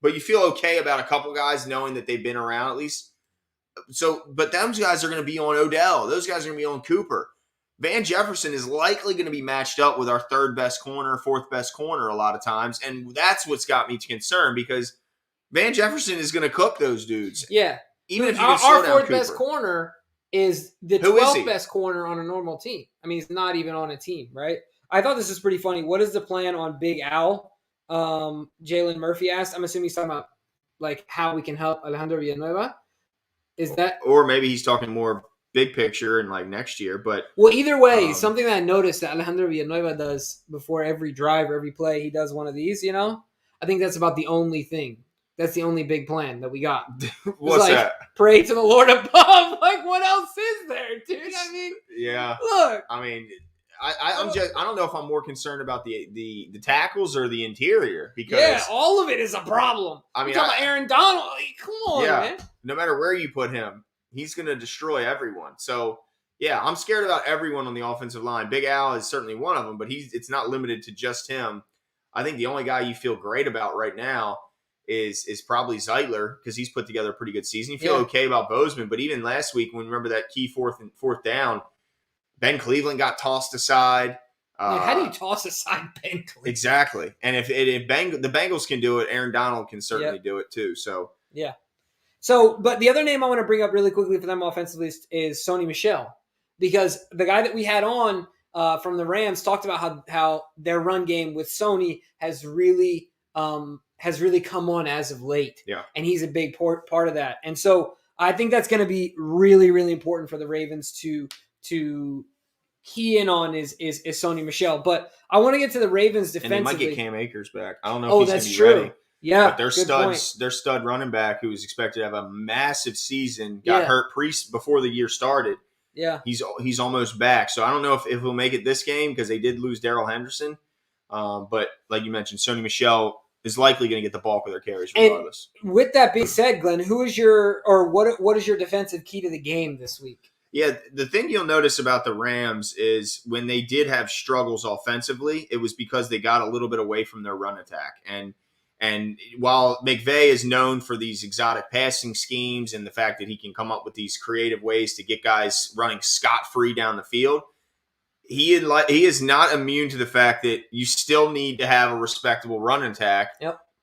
but you feel okay about a couple guys knowing that they've been around at least. So, but those guys are going to be on Odell. Those guys are going to be on Cooper. Van Jefferson is likely going to be matched up with our 3rd best corner, 4th best corner a lot of times. And that's what's got me concerned because Van Jefferson is going to cook those dudes. Yeah. Even if you our slow down 4th Cooper. best corner is the 12th best corner on a normal team. I mean, he's not even on a team, right? I thought this was pretty funny. What is the plan on Big Al? Jalen Murphy asked. I'm assuming he's talking about like how we can help Alejandro Villanueva. Is that, or maybe he's talking more big picture and like next year? But well, either way, something that I noticed that Alejandro Villanueva does before every drive or every play, he does one of these. You know, I think that's about the only thing. That's the only big plan that we got. What's like, that? Pray to the Lord above. Like, what else is there, dude? I mean, yeah. Look, I mean. I don't know if I'm more concerned about the tackles or the interior because all of it is a problem. I mean, talking about Aaron Donald. Like, come on, man. No matter where you put him, he's going to destroy everyone. So I'm scared about everyone on the offensive line. Big Al is certainly one of them, but it's not limited to just him. I think the only guy you feel great about right now is probably Zeitler because he's put together a pretty good season. You feel okay about Bozeman, but even last week when remember that key fourth down. Ben Cleveland got tossed aside. How do you toss aside Ben Cleveland? Exactly. And if the Bengals can do it, Aaron Donald can certainly do it too. So Yeah. So, but the other name I want to bring up really quickly for them offensively is Sony Michel, because the guy that we had on from the Rams talked about how their run game with Sony has really come on as of late. Yeah. And he's a big part of that. And so I think that's going to be really, really important for the Ravens to key in on is Sony Michel. But I want to get to the Ravens defensively. And they might get Cam Akers back. I don't know if he's going to be true. ready. Yeah, but their stud running back, who was expected to have a massive season, got hurt before the year started. Yeah, he's almost back. So I don't know if he'll make it this game, because they did lose Darrell Henderson. But like you mentioned, Sony Michel is likely going to get the bulk of their carries regardless. And with that being said, Glenn, what is your defensive key to the game this week? Yeah, the thing you'll notice about the Rams is when they did have struggles offensively, it was because they got a little bit away from their run attack. And while McVay is known for these exotic passing schemes and the fact that he can come up with these creative ways to get guys running scot-free down the field, he is not immune to the fact that you still need to have a respectable run attack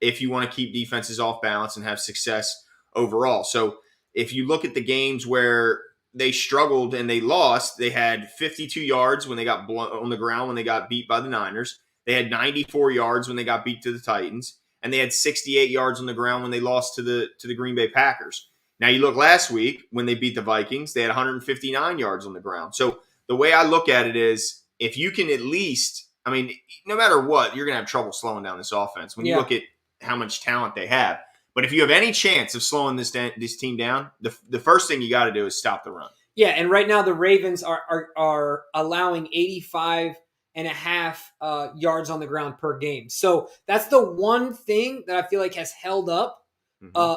if you want to keep defenses off balance and have success overall. So if you look at the games where they struggled and they lost, they had 52 yards when they got on the ground when they got beat by the Niners. They had 94 yards when they got beat to the Titans. And they had 68 yards on the ground when they lost to the Green Bay Packers. Now, you look last week when they beat the Vikings, they had 159 yards on the ground. So the way I look at it is, if you can at least, I mean, no matter what, you're going to have trouble slowing down this offense when you look at how much talent they have. But if you have any chance of slowing this team down, the first thing you got to do is stop the run. Yeah, and right now the Ravens are allowing 85.5 yards on the ground per game. So that's the one thing that I feel like has held up,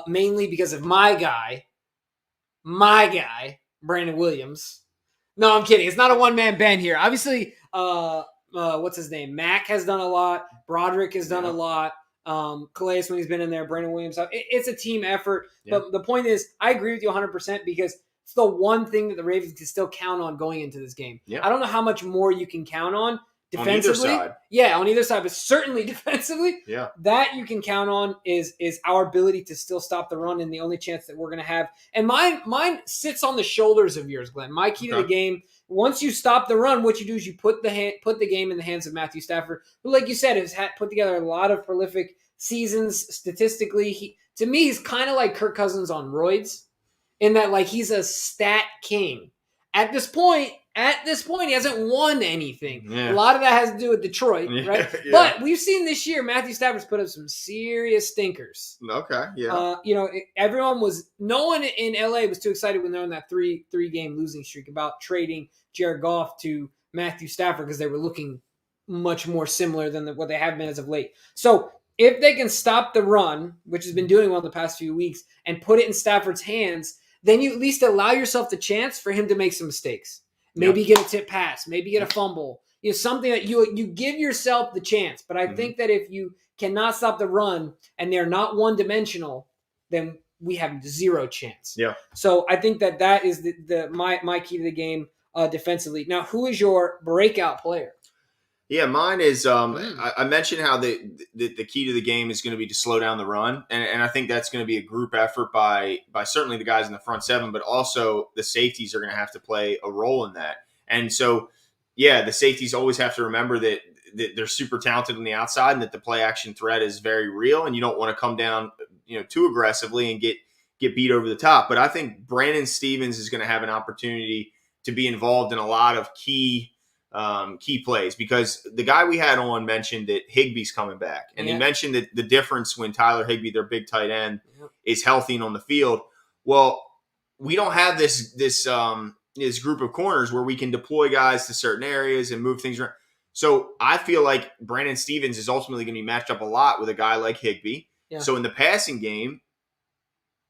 mainly because of my guy, Brandon Williams. No, I'm kidding. It's not a one-man band here. Obviously, what's his name? Mack has done a lot. Broderick has done a lot. Calais, when he's been in there, Brandon Williams. It's a team effort. Yeah. But the point is, I agree with you 100% because it's the one thing that the Ravens can still count on going into this game. Yeah. I don't know how much more you can count on defensively. On either side. Yeah, on either side, but certainly defensively. Yeah. That you can count on is our ability to still stop the run, and the only chance that we're going to have. And mine sits on the shoulders of yours, Glenn. My key to the game, once you stop the run, what you do is you put the game in the hands of Matthew Stafford, who, like you said, has put together a lot of prolific seasons statistically. To me, he's kind of like Kirk Cousins on roids, in that like he's a stat king. At this point, he hasn't won anything. Yeah. A lot of that has to do with Detroit, right? Yeah. But we've seen this year Matthew Stafford's put up some serious stinkers. Okay, yeah. No one in LA was too excited when they're on that three game losing streak about trading Jared Goff to Matthew Stafford because they were looking much more similar than what they have been as of late. So if they can stop the run, which has been doing well the past few weeks, and put it in Stafford's hands, then you at least allow yourself the chance for him to make some mistakes. Maybe get a tip pass, maybe get a fumble. Something that you give yourself the chance. But I think that if you cannot stop the run and they're not one-dimensional, then we have zero chance. Yeah. So I think that is my key to the game defensively. Now, who is your breakout player? Yeah, mine is. I mentioned how the key to the game is going to be to slow down the run, and I think that's going to be a group effort by certainly the guys in the front seven, but also the safeties are going to have to play a role in that. And so, yeah, the safeties always have to remember that they're super talented on the outside, and that the play action threat is very real, and you don't want to come down too aggressively and get beat over the top. But I think Brandon Stephens is going to have an opportunity to be involved in a lot of key plays, because the guy we had on mentioned that Higbee's coming back, and he mentioned that the difference when Tyler Higbee, their big tight end, is healthy and on the field. Well, we don't have this group of corners where we can deploy guys to certain areas and move things around. So I feel like Brandon Stephens is ultimately going to be matched up a lot with a guy like Higbee. Yeah. So in the passing game,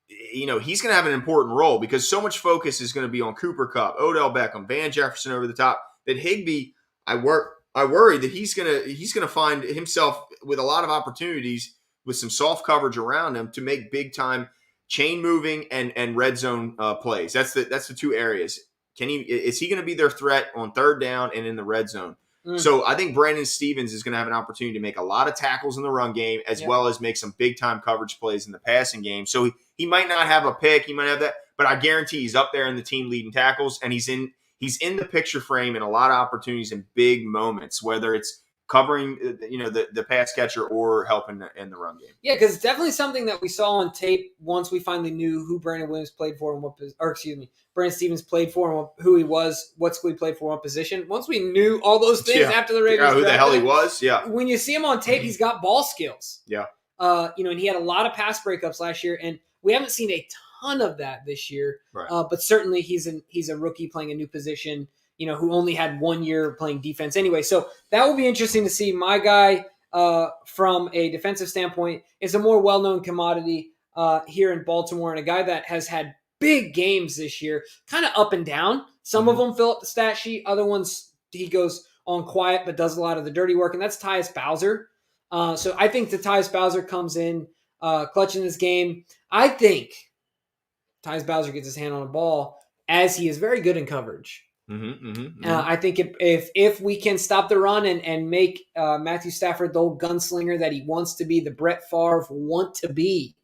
he's going to have an important role because so much focus is going to be on Cooper Kupp, Odell Beckham, Van Jefferson over the top. That Higbee, I worry that he's gonna find himself with a lot of opportunities with some soft coverage around him to make big time chain moving and red zone plays. That's the two areas. Is he going to be their threat on third down and in the red zone? So I think Brandon Stevens is going to have an opportunity to make a lot of tackles in the run game as well as make some big-time coverage plays in the passing game. So he might not have a pick, he might have that, but I guarantee he's up there in the team leading tackles, and he's in the picture frame in a lot of opportunities in big moments, whether it's covering the pass catcher or helping in the run game. Yeah, because it's definitely something that we saw on tape once we finally knew who Brandon Williams played for and Brandon Stevens played for and who he was, what school he played for, what position. Once we knew all those things after the Ravens, who the hell he was. Yeah, when you see him on tape, he's got ball skills. Yeah, and he had a lot of pass breakups last year, and we haven't seen a ton of that this year. Right. But certainly he's a rookie playing a new position. Who only had 1 year playing defense anyway. So that will be interesting to see. My guy, from a defensive standpoint, is a more well-known commodity here in Baltimore, and a guy that has had big games this year, kind of up and down. Some of them fill up the stat sheet. Other ones, he goes on quiet but does a lot of the dirty work, and that's Tyus Bowser. So I think that Tyus Bowser comes in clutch in this game. I think Tyus Bowser gets his hand on a ball, as he is very good in coverage. I think if we can stop the run and make Matthew Stafford the old gunslinger that he wants to be, the Brett Favre want to be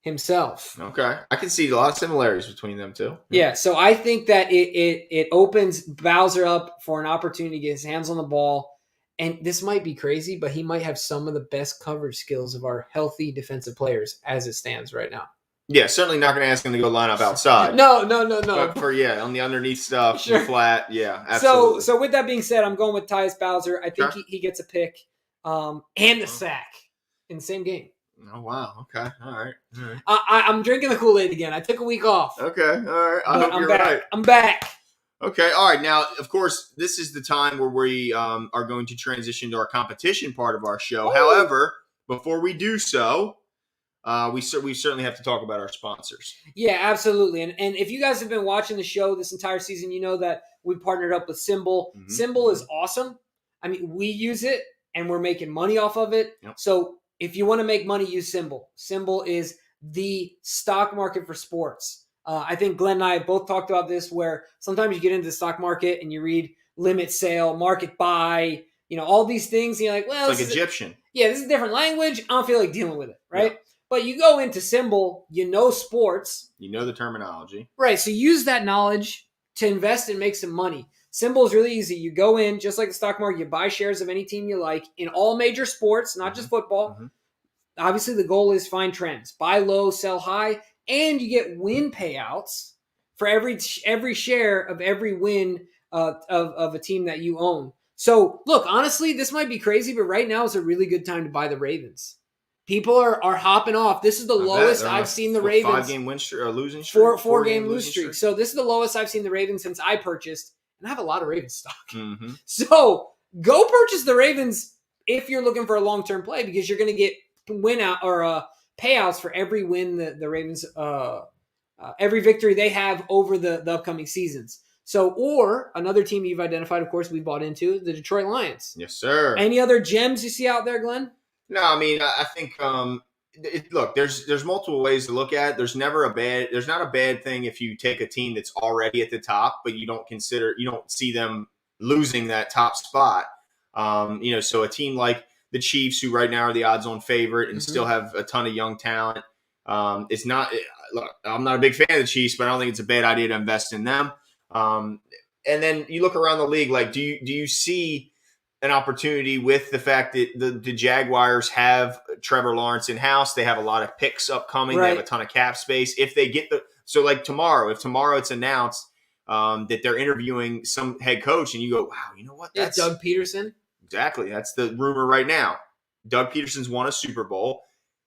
himself. Okay. I can see a lot of similarities between them two. Yeah, so I think that it opens Bowser up for an opportunity to get his hands on the ball. And this might be crazy, but he might have some of the best coverage skills of our healthy defensive players as it stands right now. Yeah, certainly not going to ask him to go line up outside. No. But on the underneath stuff, the flat, yeah, absolutely. So with that being said, I'm going with Tyus Bowser. I think he gets a pick and a sack in the same game. Oh, wow. Okay. All right. I'm drinking the Kool-Aid again. I took a week off. Okay. All right. I hope you're right. I'm back. Okay. All right. Now, of course, this is the time where we are going to transition to our competition part of our show. Ooh. However, before we do so, we certainly have to talk about our sponsors. Yeah, absolutely. And if you guys have been watching the show this entire season, you know that we partnered up with Symbol. Symbol is awesome. I mean, we use it, and we're making money off of it. Yep. So if you want to make money, use Symbol. Symbol is the stock market for sports. I think Glenn and I have both talked about this, where sometimes you get into the stock market and you read limit sale, market buy, all these things. And you're like, well, it's like Egyptian. This is a different language. I don't feel like dealing with it, right? Yeah. But you go into Symbol, sports. You know the terminology. Right, so use that knowledge to invest and make some money. Symbol is really easy. You go in, just like the stock market, you buy shares of any team you like in all major sports, not just football. Obviously, the goal is find trends. Buy low, sell high, and you get win payouts for every share of every win of a team that you own. So, look, honestly, this might be crazy, but right now is a really good time to buy the Ravens. People are hopping off. This is the lowest I've seen the Ravens. 5-game win streak or losing streak? Four-game losing streak. So this is the lowest I've seen the Ravens since I purchased, and I have a lot of Ravens stock. So go purchase the Ravens if you're looking for a long-term play, because you're going to get payouts for every win the Ravens, every victory they have over the upcoming seasons. So, or another team you've identified, of course, we bought into, the Detroit Lions. Yes, sir. Any other gems you see out there, Glenn? No, I mean, I think look, there's multiple ways to look at it. There's not a bad thing if you take a team that's already at the top, but you don't see them losing that top spot. So a team like the Chiefs, who right now are the odds-on favorite and still have a ton of young talent, it's not. Look, I'm not a big fan of the Chiefs, but I don't think it's a bad idea to invest in them. And then you look around the league, like, do you see an opportunity with the fact that the Jaguars have Trevor Lawrence in-house? They have a lot of picks upcoming. Right. They have a ton of cap space. If they get if tomorrow it's announced that they're interviewing some head coach, and you go, wow, you know what? That's Doug Peterson. Exactly. That's the rumor right now. Doug Peterson's won a Super Bowl.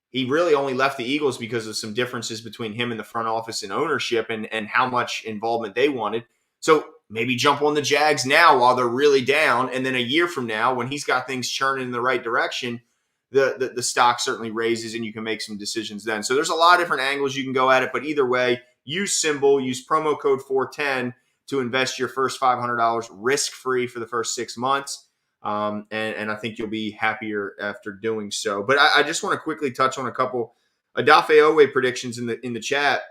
He really only left the Eagles because of some differences between him and the front office and ownership and how much involvement they wanted. So maybe jump on the Jags now while they're really down, and then a year from now, when he's got things churning in the right direction, the stock certainly raises, and you can make some decisions then. So there's a lot of different angles you can go at it, but either way, use Symbol, use promo code 410 to invest your first $500 risk-free for the first 6 months, and I think you'll be happier after doing so. But I just want to quickly touch on a couple Odafe Owe predictions in the chat.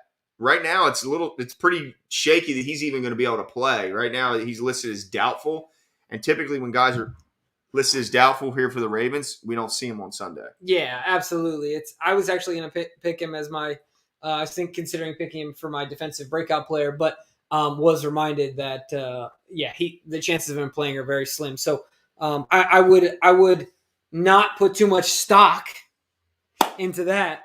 Right now, it's pretty shaky that he's even going to be able to play. Right now, he's listed as doubtful. And typically when guys are listed as doubtful here for the Ravens, we don't see him on Sunday. Yeah, absolutely. I was actually going to pick him as my I was considering picking him for my defensive breakout player, but was reminded that the chances of him playing are very slim. So I would not put too much stock into that.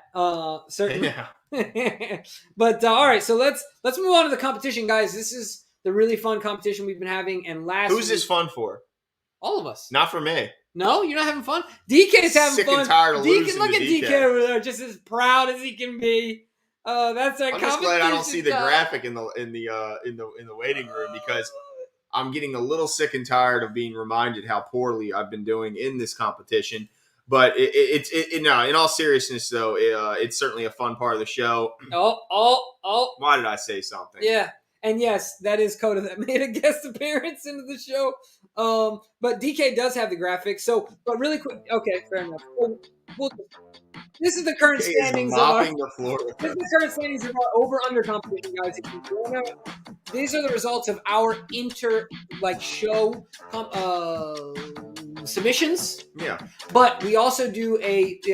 Certainly. Yeah. But all right, so let's move on to the competition, guys. This is the really fun competition we've been having. And who's this fun for? All of us. Not for me. No, you're not having fun. DK's having Sick fun. And tired of losing look to at DK over there, just as proud as he can be. That's our. I'm just glad I don't see the graphic in the waiting room, because I'm getting a little sick and tired of being reminded how poorly I've been doing in this competition. But in all seriousness, though, it's certainly a fun part of the show. Oh! Why did I say something? Yeah. And yes, that is Coda that made a guest appearance into the show. But DK does have the graphics. So, but really quick. Okay, fair enough. This is the current standings of our. This is the current standings of our over/under competition, guys. These are the results of our show submissions. Yeah. But we also do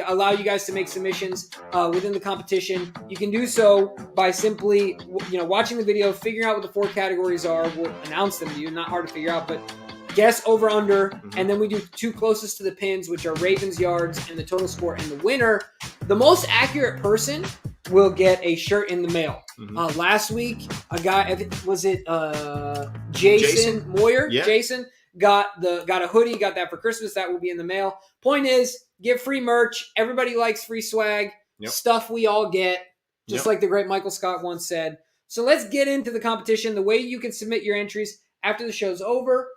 allow you guys to make submissions within the competition. You can do so by simply watching the video, figuring out what the 4 categories are. We'll announce them to you. Not hard to figure out, but guess over under, and then we do 2 closest to the pins, which are Ravens yards and the total score. And the winner, the most accurate person, will get a shirt in the mail. Last week, a guy, was it Jason Moyer? Yeah. Jason got a hoodie, got that for Christmas. That will be in the mail. Point is, get free merch. Everybody likes free swag. Yep. Stuff we all get, just like the great Michael Scott once said. So let's get into the competition. The way you can submit your entries after the show's over,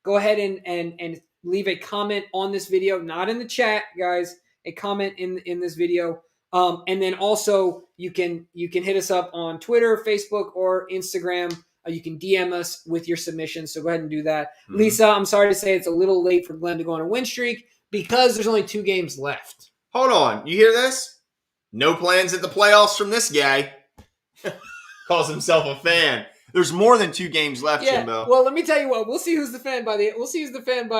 go ahead and leave a comment on this video, not in the chat, guys. A comment in this video. And then also you can hit us up on Twitter, Facebook, or Instagram. You can DM us with your submissions, so go ahead and do that. Lisa, I'm sorry to say it's a little late for Glenn to go on a win streak because there's only 2 games left. Hold on. You hear this? No plans at the playoffs from this guy. Calls himself a fan. There's more than 2 games left, Jimbo. Well, let me tell you what. We'll see who's the fan by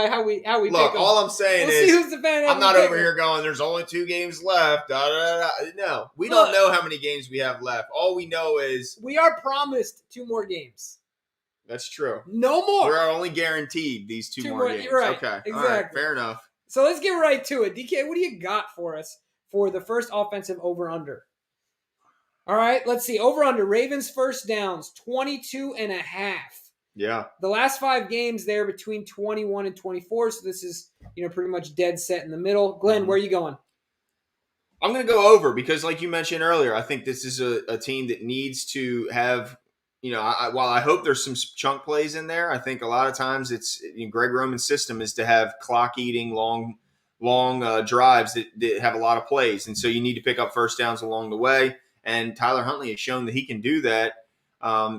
how we look. pick All I'm saying is, see who's the fan. I'm not over here going, there's only 2 games left. Da, da, da. No, we don't know how many games we have left. All we know is we are promised 2 more games. That's true. No more. We're only guaranteed these 2 more games. You're right. Okay, exactly. All right, fair enough. So let's get right to it. DK, what do you got for us for the first offensive over/under? All right, let's see. Over/under, Ravens first downs, 22.5. Yeah. The last 5 games there between 21 and 24, so this is pretty much dead set in the middle. Glenn, where are you going? I'm going to go over because, like you mentioned earlier, I think this is a team that needs to have, while I hope there's some chunk plays in there, I think a lot of times it's Greg Roman's system is to have clock-eating, long drives that have a lot of plays, and so you need to pick up first downs along the way. And Tyler Huntley has shown that he can do that.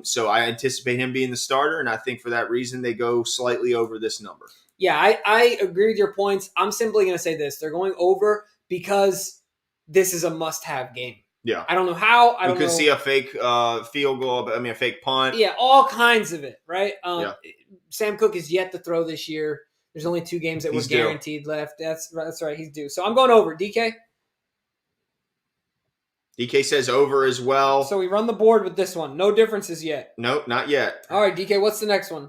So I anticipate him being the starter, and I think for that reason they go slightly over this number. Yeah, I agree with your points. I'm simply going to say this. They're going over because this is a must-have game. Yeah. I don't know how. We could see a fake field goal, a fake punt. Yeah, all kinds of it, right? Sam Cook is yet to throw this year. There's only 2 games that were guaranteed left. That's right. He's due. So I'm going over. DK? DK says over as well. So we run the board with this one. No differences yet. Nope, not yet. All right, DK, what's the next one?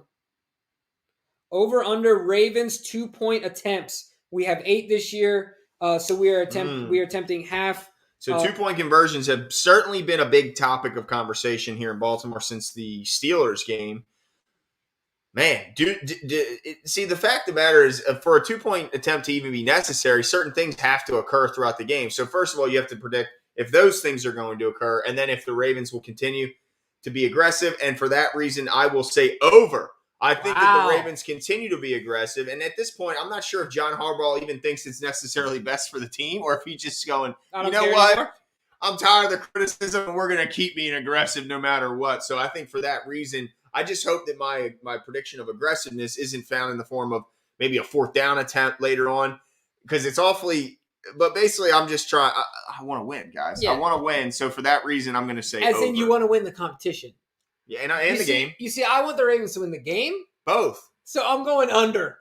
Over under Ravens 2-point attempts. We have 8 this year, so we are attempting half. So 2-point conversions have certainly been a big topic of conversation here in Baltimore since the Steelers game. Man, see, the fact of the matter is for a 2-point attempt to even be necessary, certain things have to occur throughout the game. So first of all, you have to predict if those things are going to occur, and then if the Ravens will continue to be aggressive. And for that reason, I will say over. I think that the Ravens continue to be aggressive. And at this point, I'm not sure if John Harbaugh even thinks it's necessarily best for the team or if he's just going, you know what? Anymore. I'm tired of the criticism, and we're going to keep being aggressive no matter what. So I think for that reason, I just hope that my prediction of aggressiveness isn't found in the form of maybe a 4th down attempt later on, because it's awfully – but basically, I'm just trying. I want to win, guys. Yeah. I want to win. So for that reason, I'm going to say over. In you want to win the competition. Yeah, and the game. You see, I want the Ravens to win the game. Both. So I'm going under.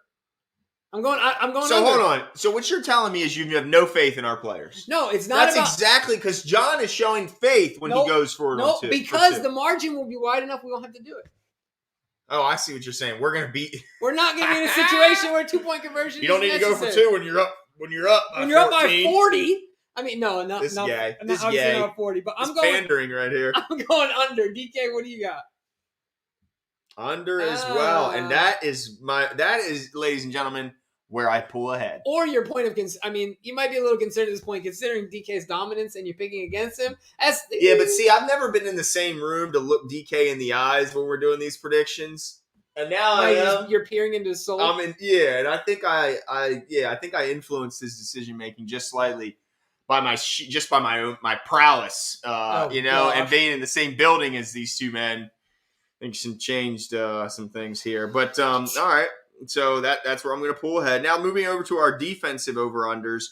I'm going So under. hold on. So what you're telling me is you have no faith in our players. No, it's not That's about... exactly because John is showing faith when he goes for it on two. Because the margin will be wide enough, we won't have to do it. Oh, I see what you're saying. We're gonna beat. We're not gonna be in a situation where a 2-point conversion. You don't need necessary. to go for two when you're up. When you're up by 40. I mean, no, this guy. Not 40, but I'm going pandering right here. I'm going under. DK, what do you got? Under as well, and that is, ladies and gentlemen, where I pull ahead. Or your point of I mean, you might be a little concerned at this point, considering DK's dominance and you're picking against him. Yeah, but see, I've never been in the same room to look DK in the eyes when we're doing these predictions, and now you're peering into his soul. And I think I think I influenced his decision making just slightly by my prowess, and being in the same building as these two men. I think some changed some things here, but all right. So that's where I'm going to pull ahead. Now moving over to our defensive over-unders,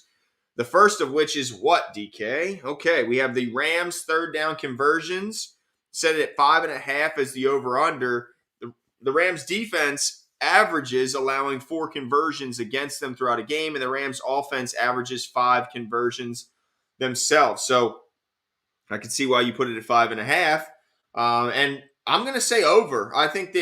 the first of which is what, DK? Okay, we have the Rams third down conversions set at 5.5 as the over-under. The Rams defense averages allowing 4 conversions against them throughout a game, and the Rams offense averages 5 conversions themselves. So I can see why you put it at 5.5. And I'm going to say over. I think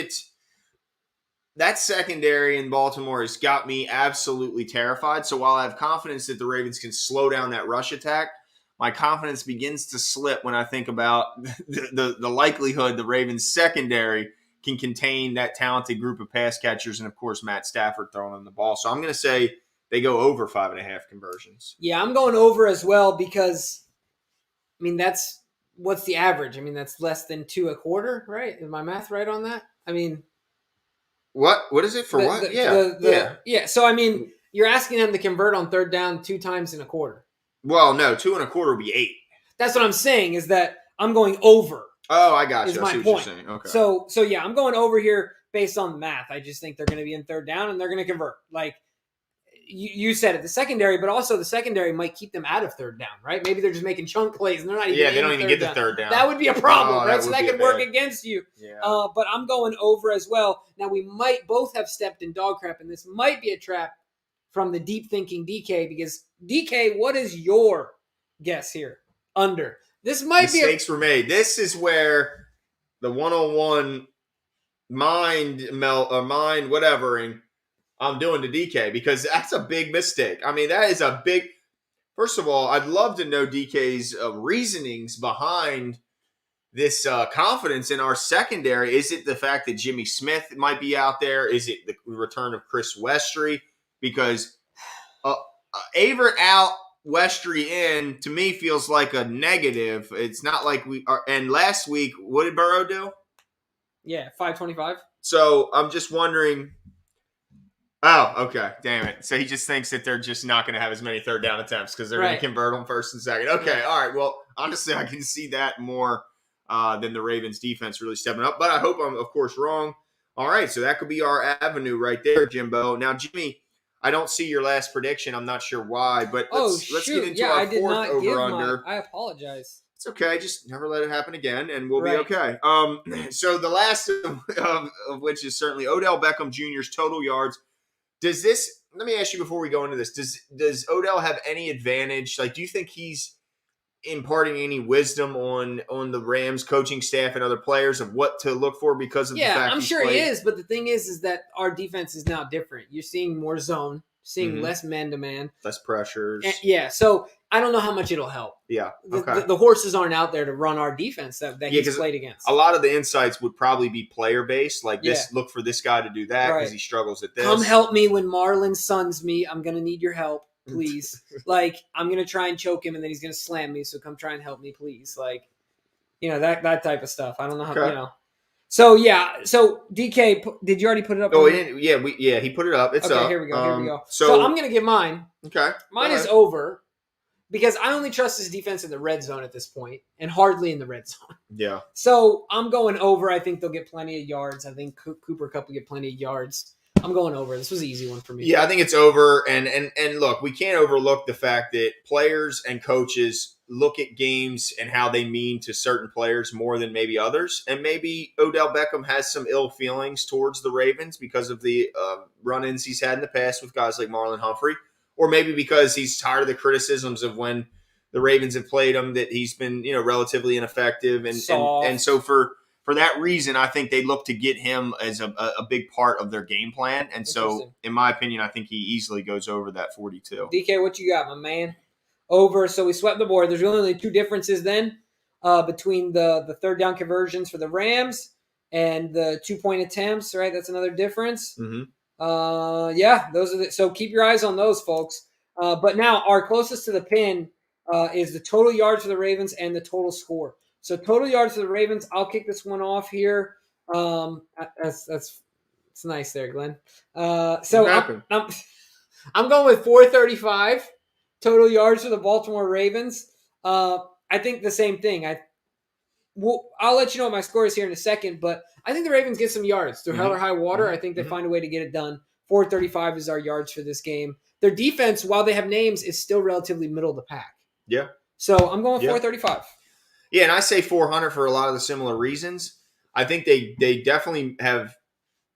that secondary in Baltimore has got me absolutely terrified. So while I have confidence that the Ravens can slow down that rush attack, my confidence begins to slip when I think about the likelihood the Ravens secondary can contain that talented group of pass catchers and, of course, Matt Stafford throwing them the ball. So I'm going to say they go over 5.5 conversions. Yeah, I'm going over as well because, I mean, what's the average? I mean, that's less than 2 a quarter, right? Is my math right on that? I mean... What is it for what? Yeah. So, I mean, you're asking them to convert on third down 2 times in a quarter. Well, no, 2 and a quarter would be 8. That's what I'm saying is that I'm going over. Oh, I got you. Is my point. You're saying. Okay. So yeah, I'm going over here based on the math. I just think they're going to be in third down and they're going to convert. Like you said it, the secondary, but also the secondary might keep them out of third down, right? Maybe they're just making chunk plays and they're not even. Yeah, they don't even get the third down. That would be a problem, right? So that could work against you. Yeah. But I'm going over as well. Now we might both have stepped in dog crap, and this might be a trap from the deep thinking DK because DK, what is your guess here? Under. This might mistakes were made. This is where the 101 mind whatevering I'm doing to DK because that's a big mistake. I mean, that is a big. First of all, I'd love to know DK's reasonings behind this confidence in our secondary. Is it the fact that Jimmy Smith might be out there? Is it the return of Chris Westry? Because Averett out, Westry in, to me feels like a negative. It's not like we are. And last week, what did Burrow do? Yeah, 525. So I'm just wondering. Oh, okay. Damn it. So he just thinks that they're just not going to have as many third down attempts because they're going to convert on first and second. Okay. All right. Well, honestly, I can see that more than the Ravens defense really stepping up. But I hope I'm, of course, wrong. All right. So that could be our avenue right there, Jimbo. Now, Jimmy, I don't see your last prediction. I'm not sure why. But let's get into our fourth over-under. I apologize. It's okay. Just never let it happen again, and we'll be okay. So the last of which is certainly Odell Beckham Jr.'s total yards. Let me ask you before we go into this, does Odell have any advantage? Like, do you think he's imparting any wisdom on the Rams coaching staff and other players of what to look for because of the fact I'm sure he is, but the thing is that our defense is now different. You're seeing more zone, seeing less man-to-man. Less pressures. So I don't know how much it'll help. Yeah, okay. The horses aren't out there to run our defense that he's played against. A lot of the insights would probably be player-based, like this. Look for this guy to do that because he struggles at this. Come help me when Marlon suns me. I'm going to need your help, please. Like, I'm going to try and choke him, and then he's going to slam me, so come try and help me, please. Like, that type of stuff. I don't know how, So, So, DK, did you already put it up? Oh, he didn't. Yeah, he put it up. It's up. Okay, here we go. So I'm going to give mine. Okay. Mine is over. Because I only trust his defense in the red zone at this point, and hardly in the red zone. Yeah. So I'm going over. I think they'll get plenty of yards. I think Cooper Kupp will get plenty of yards. I'm going over. This was an easy one for me. Yeah, I think it's over. And look, we can't overlook the fact that players and coaches look at games and how they mean to certain players more than maybe others. And maybe Odell Beckham has some ill feelings towards the Ravens because of the run-ins he's had in the past with guys like Marlon Humphrey, or maybe because he's tired of the criticisms of when the Ravens have played him, that he's been, relatively ineffective. And so for that reason, I think they look to get him as a big part of their game plan. And so, in my opinion, I think he easily goes over that 42. DK, what you got, my man? Over. So we swept the board. There's really only two differences then between the third down conversions for the Rams and the 2-point attempts, right? That's another difference. Mm-hmm. Yeah, those are so keep your eyes on those, folks. But now our closest to the pin is the total yards for the Ravens and the total score. So total yards for the Ravens. I'll kick this one off here. That's nice there, Glenn. So I'm going with 435 total yards for the Baltimore Ravens. I think the same thing. I'll let you know what my score is here in a second, but I think the Ravens get some yards through hell or high water. I think they find a way to get it done. 435 is our yards for this game. Their defense, while they have names, is still relatively middle of the pack. Yeah. So I'm going 435. Yeah, and I say 400 for a lot of the similar reasons. I think they definitely have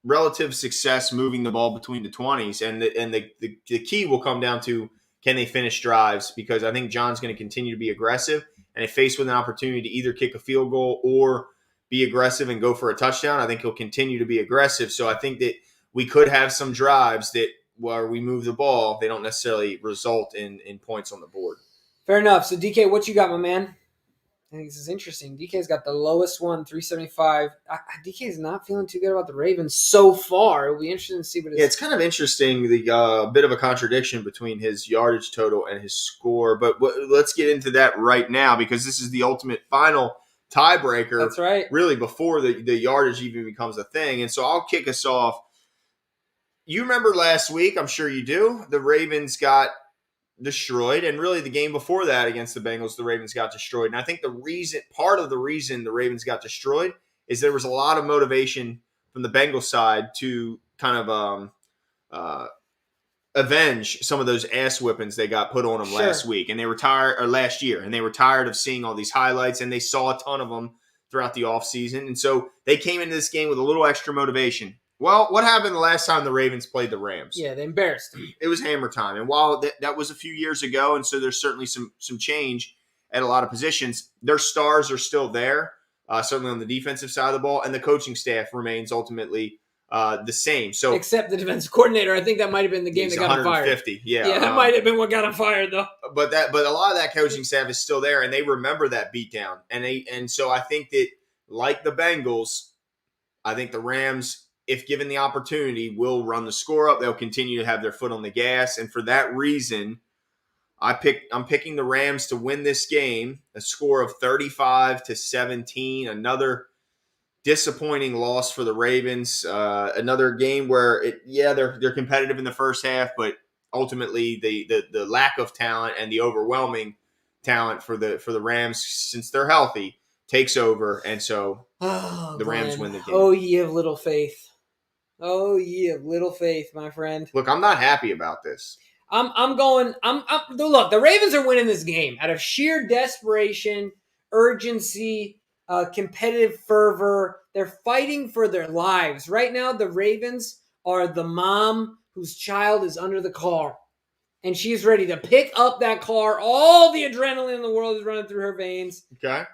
relative success moving the ball between the 20s, and the key will come down to, can they finish drives, because I think John's going to continue to be aggressive, and if faced with an opportunity to either kick a field goal or be aggressive and go for a touchdown, I think he'll continue to be aggressive. So I think that we could have some drives that where we move the ball, they don't necessarily result in points on the board. Fair enough. So DK, what you got, my man? I think this is interesting. DK's got the lowest one, 375. DK is not feeling too good about the Ravens so far. It'll be interesting to see what it's kind of interesting, the bit of a contradiction between his yardage total and his score. But let's get into that right now, because this is the ultimate final tiebreaker. That's right. Really, before the yardage even becomes a thing. And so I'll kick us off. You remember last week, I'm sure you do, the Ravens got destroyed, and really the game before that against the Bengals, the Ravens got destroyed. And I think part of the reason the Ravens got destroyed is there was a lot of motivation from the Bengals side to kind of avenge some of those ass whippings they got put on them last week, and they were tired, or last year, and they were tired of seeing all these highlights, and they saw a ton of them throughout the offseason, and so they came into this game with a little extra motivation. Well, what happened the last time the Ravens played the Rams? Yeah, they embarrassed them. It was hammer time. And while that was a few years ago, and so there's certainly some change at a lot of positions, their stars are still there, certainly on the defensive side of the ball, and the coaching staff remains ultimately the same. So, except the defensive coordinator. I think that might have been the game that got him fired. Yeah, that might have been what got him fired, though. But a lot of that coaching staff is still there, and they remember that beatdown. And so I think that, like the Bengals, I think the Rams, if given the opportunity, will run the score up. They'll continue to have their foot on the gas. And for that reason, I'm picking the Rams to win this game, a score of 35-17, another disappointing loss for the Ravens. Another game where they're competitive in the first half, but ultimately the lack of talent and the overwhelming talent for the Rams, since they're healthy, takes over. And so the Rams win the game. Oh, ye of little faith. Oh, ye of little faith, my friend. Look, I'm not happy about this. Look, the Ravens are winning this game out of sheer desperation, urgency, competitive fervor. They're fighting for their lives. Right now, the Ravens are the mom whose child is under the car, and she's ready to pick up that car. All the adrenaline in the world is running through her veins. Okay.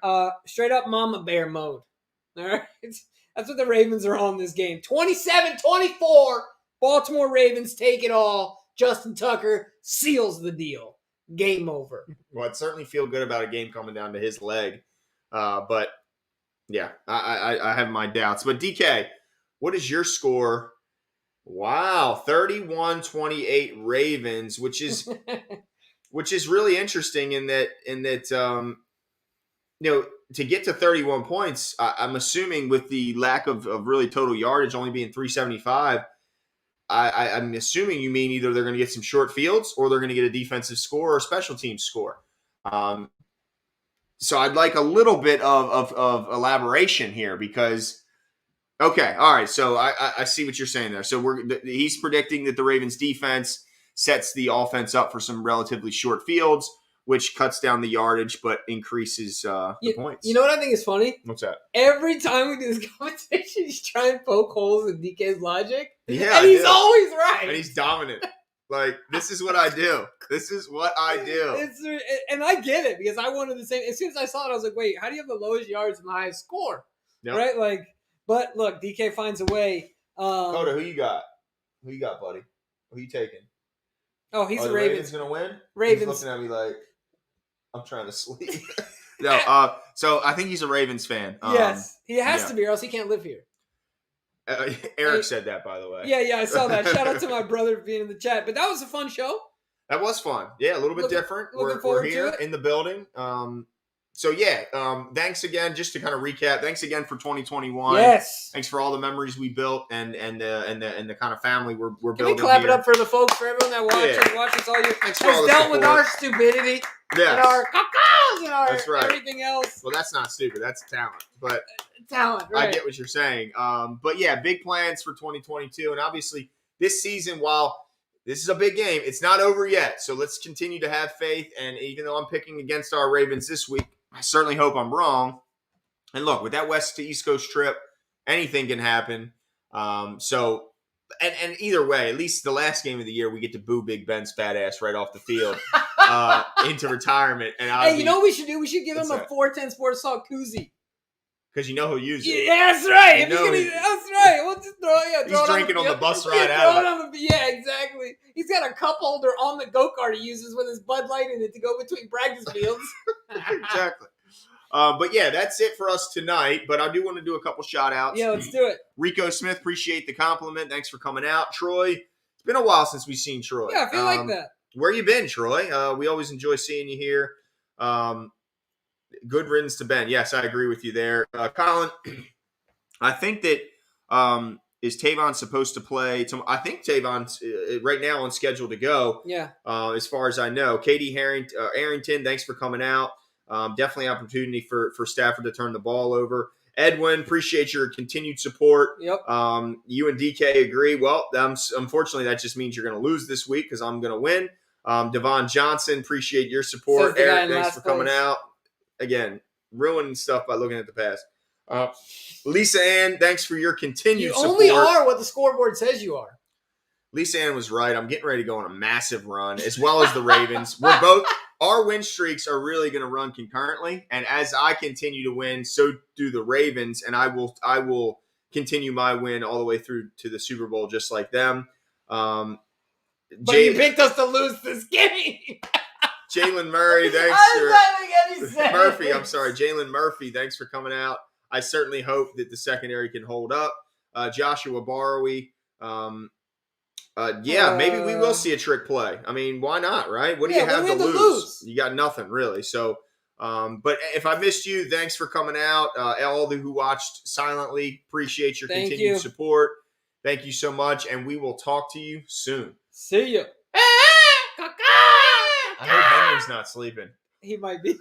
Straight up mama bear mode. All right? That's what the Ravens are on this game. 27-24. Baltimore Ravens take it all. Justin Tucker seals the deal. Game over. Well, I'd certainly feel good about a game coming down to his leg. But, yeah, I have my doubts. But, DK, what is your score? Wow, 31-28 Ravens, which is really interesting in that to get to 31 points, I'm assuming with the lack of really total yardage only being 375, I'm assuming you mean either they're going to get some short fields or they're going to get a defensive score or a special teams score. So I'd like a little bit of elaboration here, because Okay, all right. So I see what you're saying there. So he's predicting that the Ravens defense sets the offense up for some relatively short fields, which cuts down the yardage but increases the points. You know what I think is funny? What's that? Every time we do this conversation, he's trying to poke holes in DK's logic. Yeah, and he's always right. And he's dominant. Like, this is what I do. This is what I do. And I get it because I wanted the same. As soon as I saw it, I was like, wait, how do you have the lowest yards and the highest score? Yep. Right? Like, but look, DK finds a way. Coda, who you got? Who you got, buddy? Who you taking? Oh, he's the Ravens. Ravens going to win? Ravens. He's looking at me like, I'm trying to sleep. No, so I think he's a Ravens fan. Yes, he has to be, or else he can't live here. Eric said that, by the way. Yeah, I saw that. Shout out to my brother being in the chat. But that was a fun show. That was fun. Yeah, a little bit different. We're here in the building. Thanks again. Just to kind of recap, thanks again for 2021. Yes. Thanks for all the memories we built and the kind of family we're building. Can we clap it up for the folks, for everyone that watches all your has dealt with our stupidity and our cacos and our everything else. Well, that's not stupid. That's talent. But talent, right. I get what you're saying. But yeah, big plans for 2022. And obviously this season, while this is a big game, it's not over yet. So let's continue to have faith. And even though I'm picking against our Ravens this week, I certainly hope I'm wrong. And look, with that West to East Coast trip, anything can happen. And either way, at least the last game of the year, we get to boo Big Ben's fat ass right off the field into retirement. And you know what we should do? We should give him a 410 Sports Talk koozie. Because you know he'll use it. Yeah, that's right. That's right. We'll just he's drinking on the bus ride out. Yeah, exactly. He's got a cup holder on the go-kart he uses with his Bud Light in it to go between practice fields. Exactly. But yeah, that's it for us tonight. But I do want to do a couple shout-outs. Yeah, let's do it. Rico Smith, appreciate the compliment. Thanks for coming out. Troy, it's been a while since we've seen Troy. Yeah, I feel like that. Where you been, Troy? We always enjoy seeing you here. Good riddance to Ben. Yes, I agree with you there. Colin, I think that is Tavon supposed to play? I think Tavon's right now on schedule to go. Yeah. As far as I know. Katie Arrington, thanks for coming out. Definitely opportunity for Stafford to turn the ball over. Edwin, appreciate your continued support. Yep. You and DK agree. Well, unfortunately, that just means you're going to lose this week because I'm going to win. Devon Johnson, appreciate your support. Eric, thanks for coming out. Again, ruining stuff by looking at the past. Lisa Ann, thanks for your continued support. You only are what the scoreboard says you are. Lisa Ann was right. I'm getting ready to go on a massive run, as well as the Ravens. Our win streaks are really going to run concurrently, and as I continue to win, so do the Ravens, and I will continue my win all the way through to the Super Bowl, just like them. But you picked us to lose this game. Jalen Murray, thanks. Murphy, I'm sorry. Jalen Murphy, thanks for coming out. I certainly hope that the secondary can hold up. Joshua Barrowy, maybe we will see a trick play. I mean, why not, right? What do you have to lose? You got nothing, really. So, but if I missed you, thanks for coming out. All who watched silently, appreciate your continued support. Thank you so much, and we will talk to you soon. See ya. I hope Henry's not sleeping. He might be.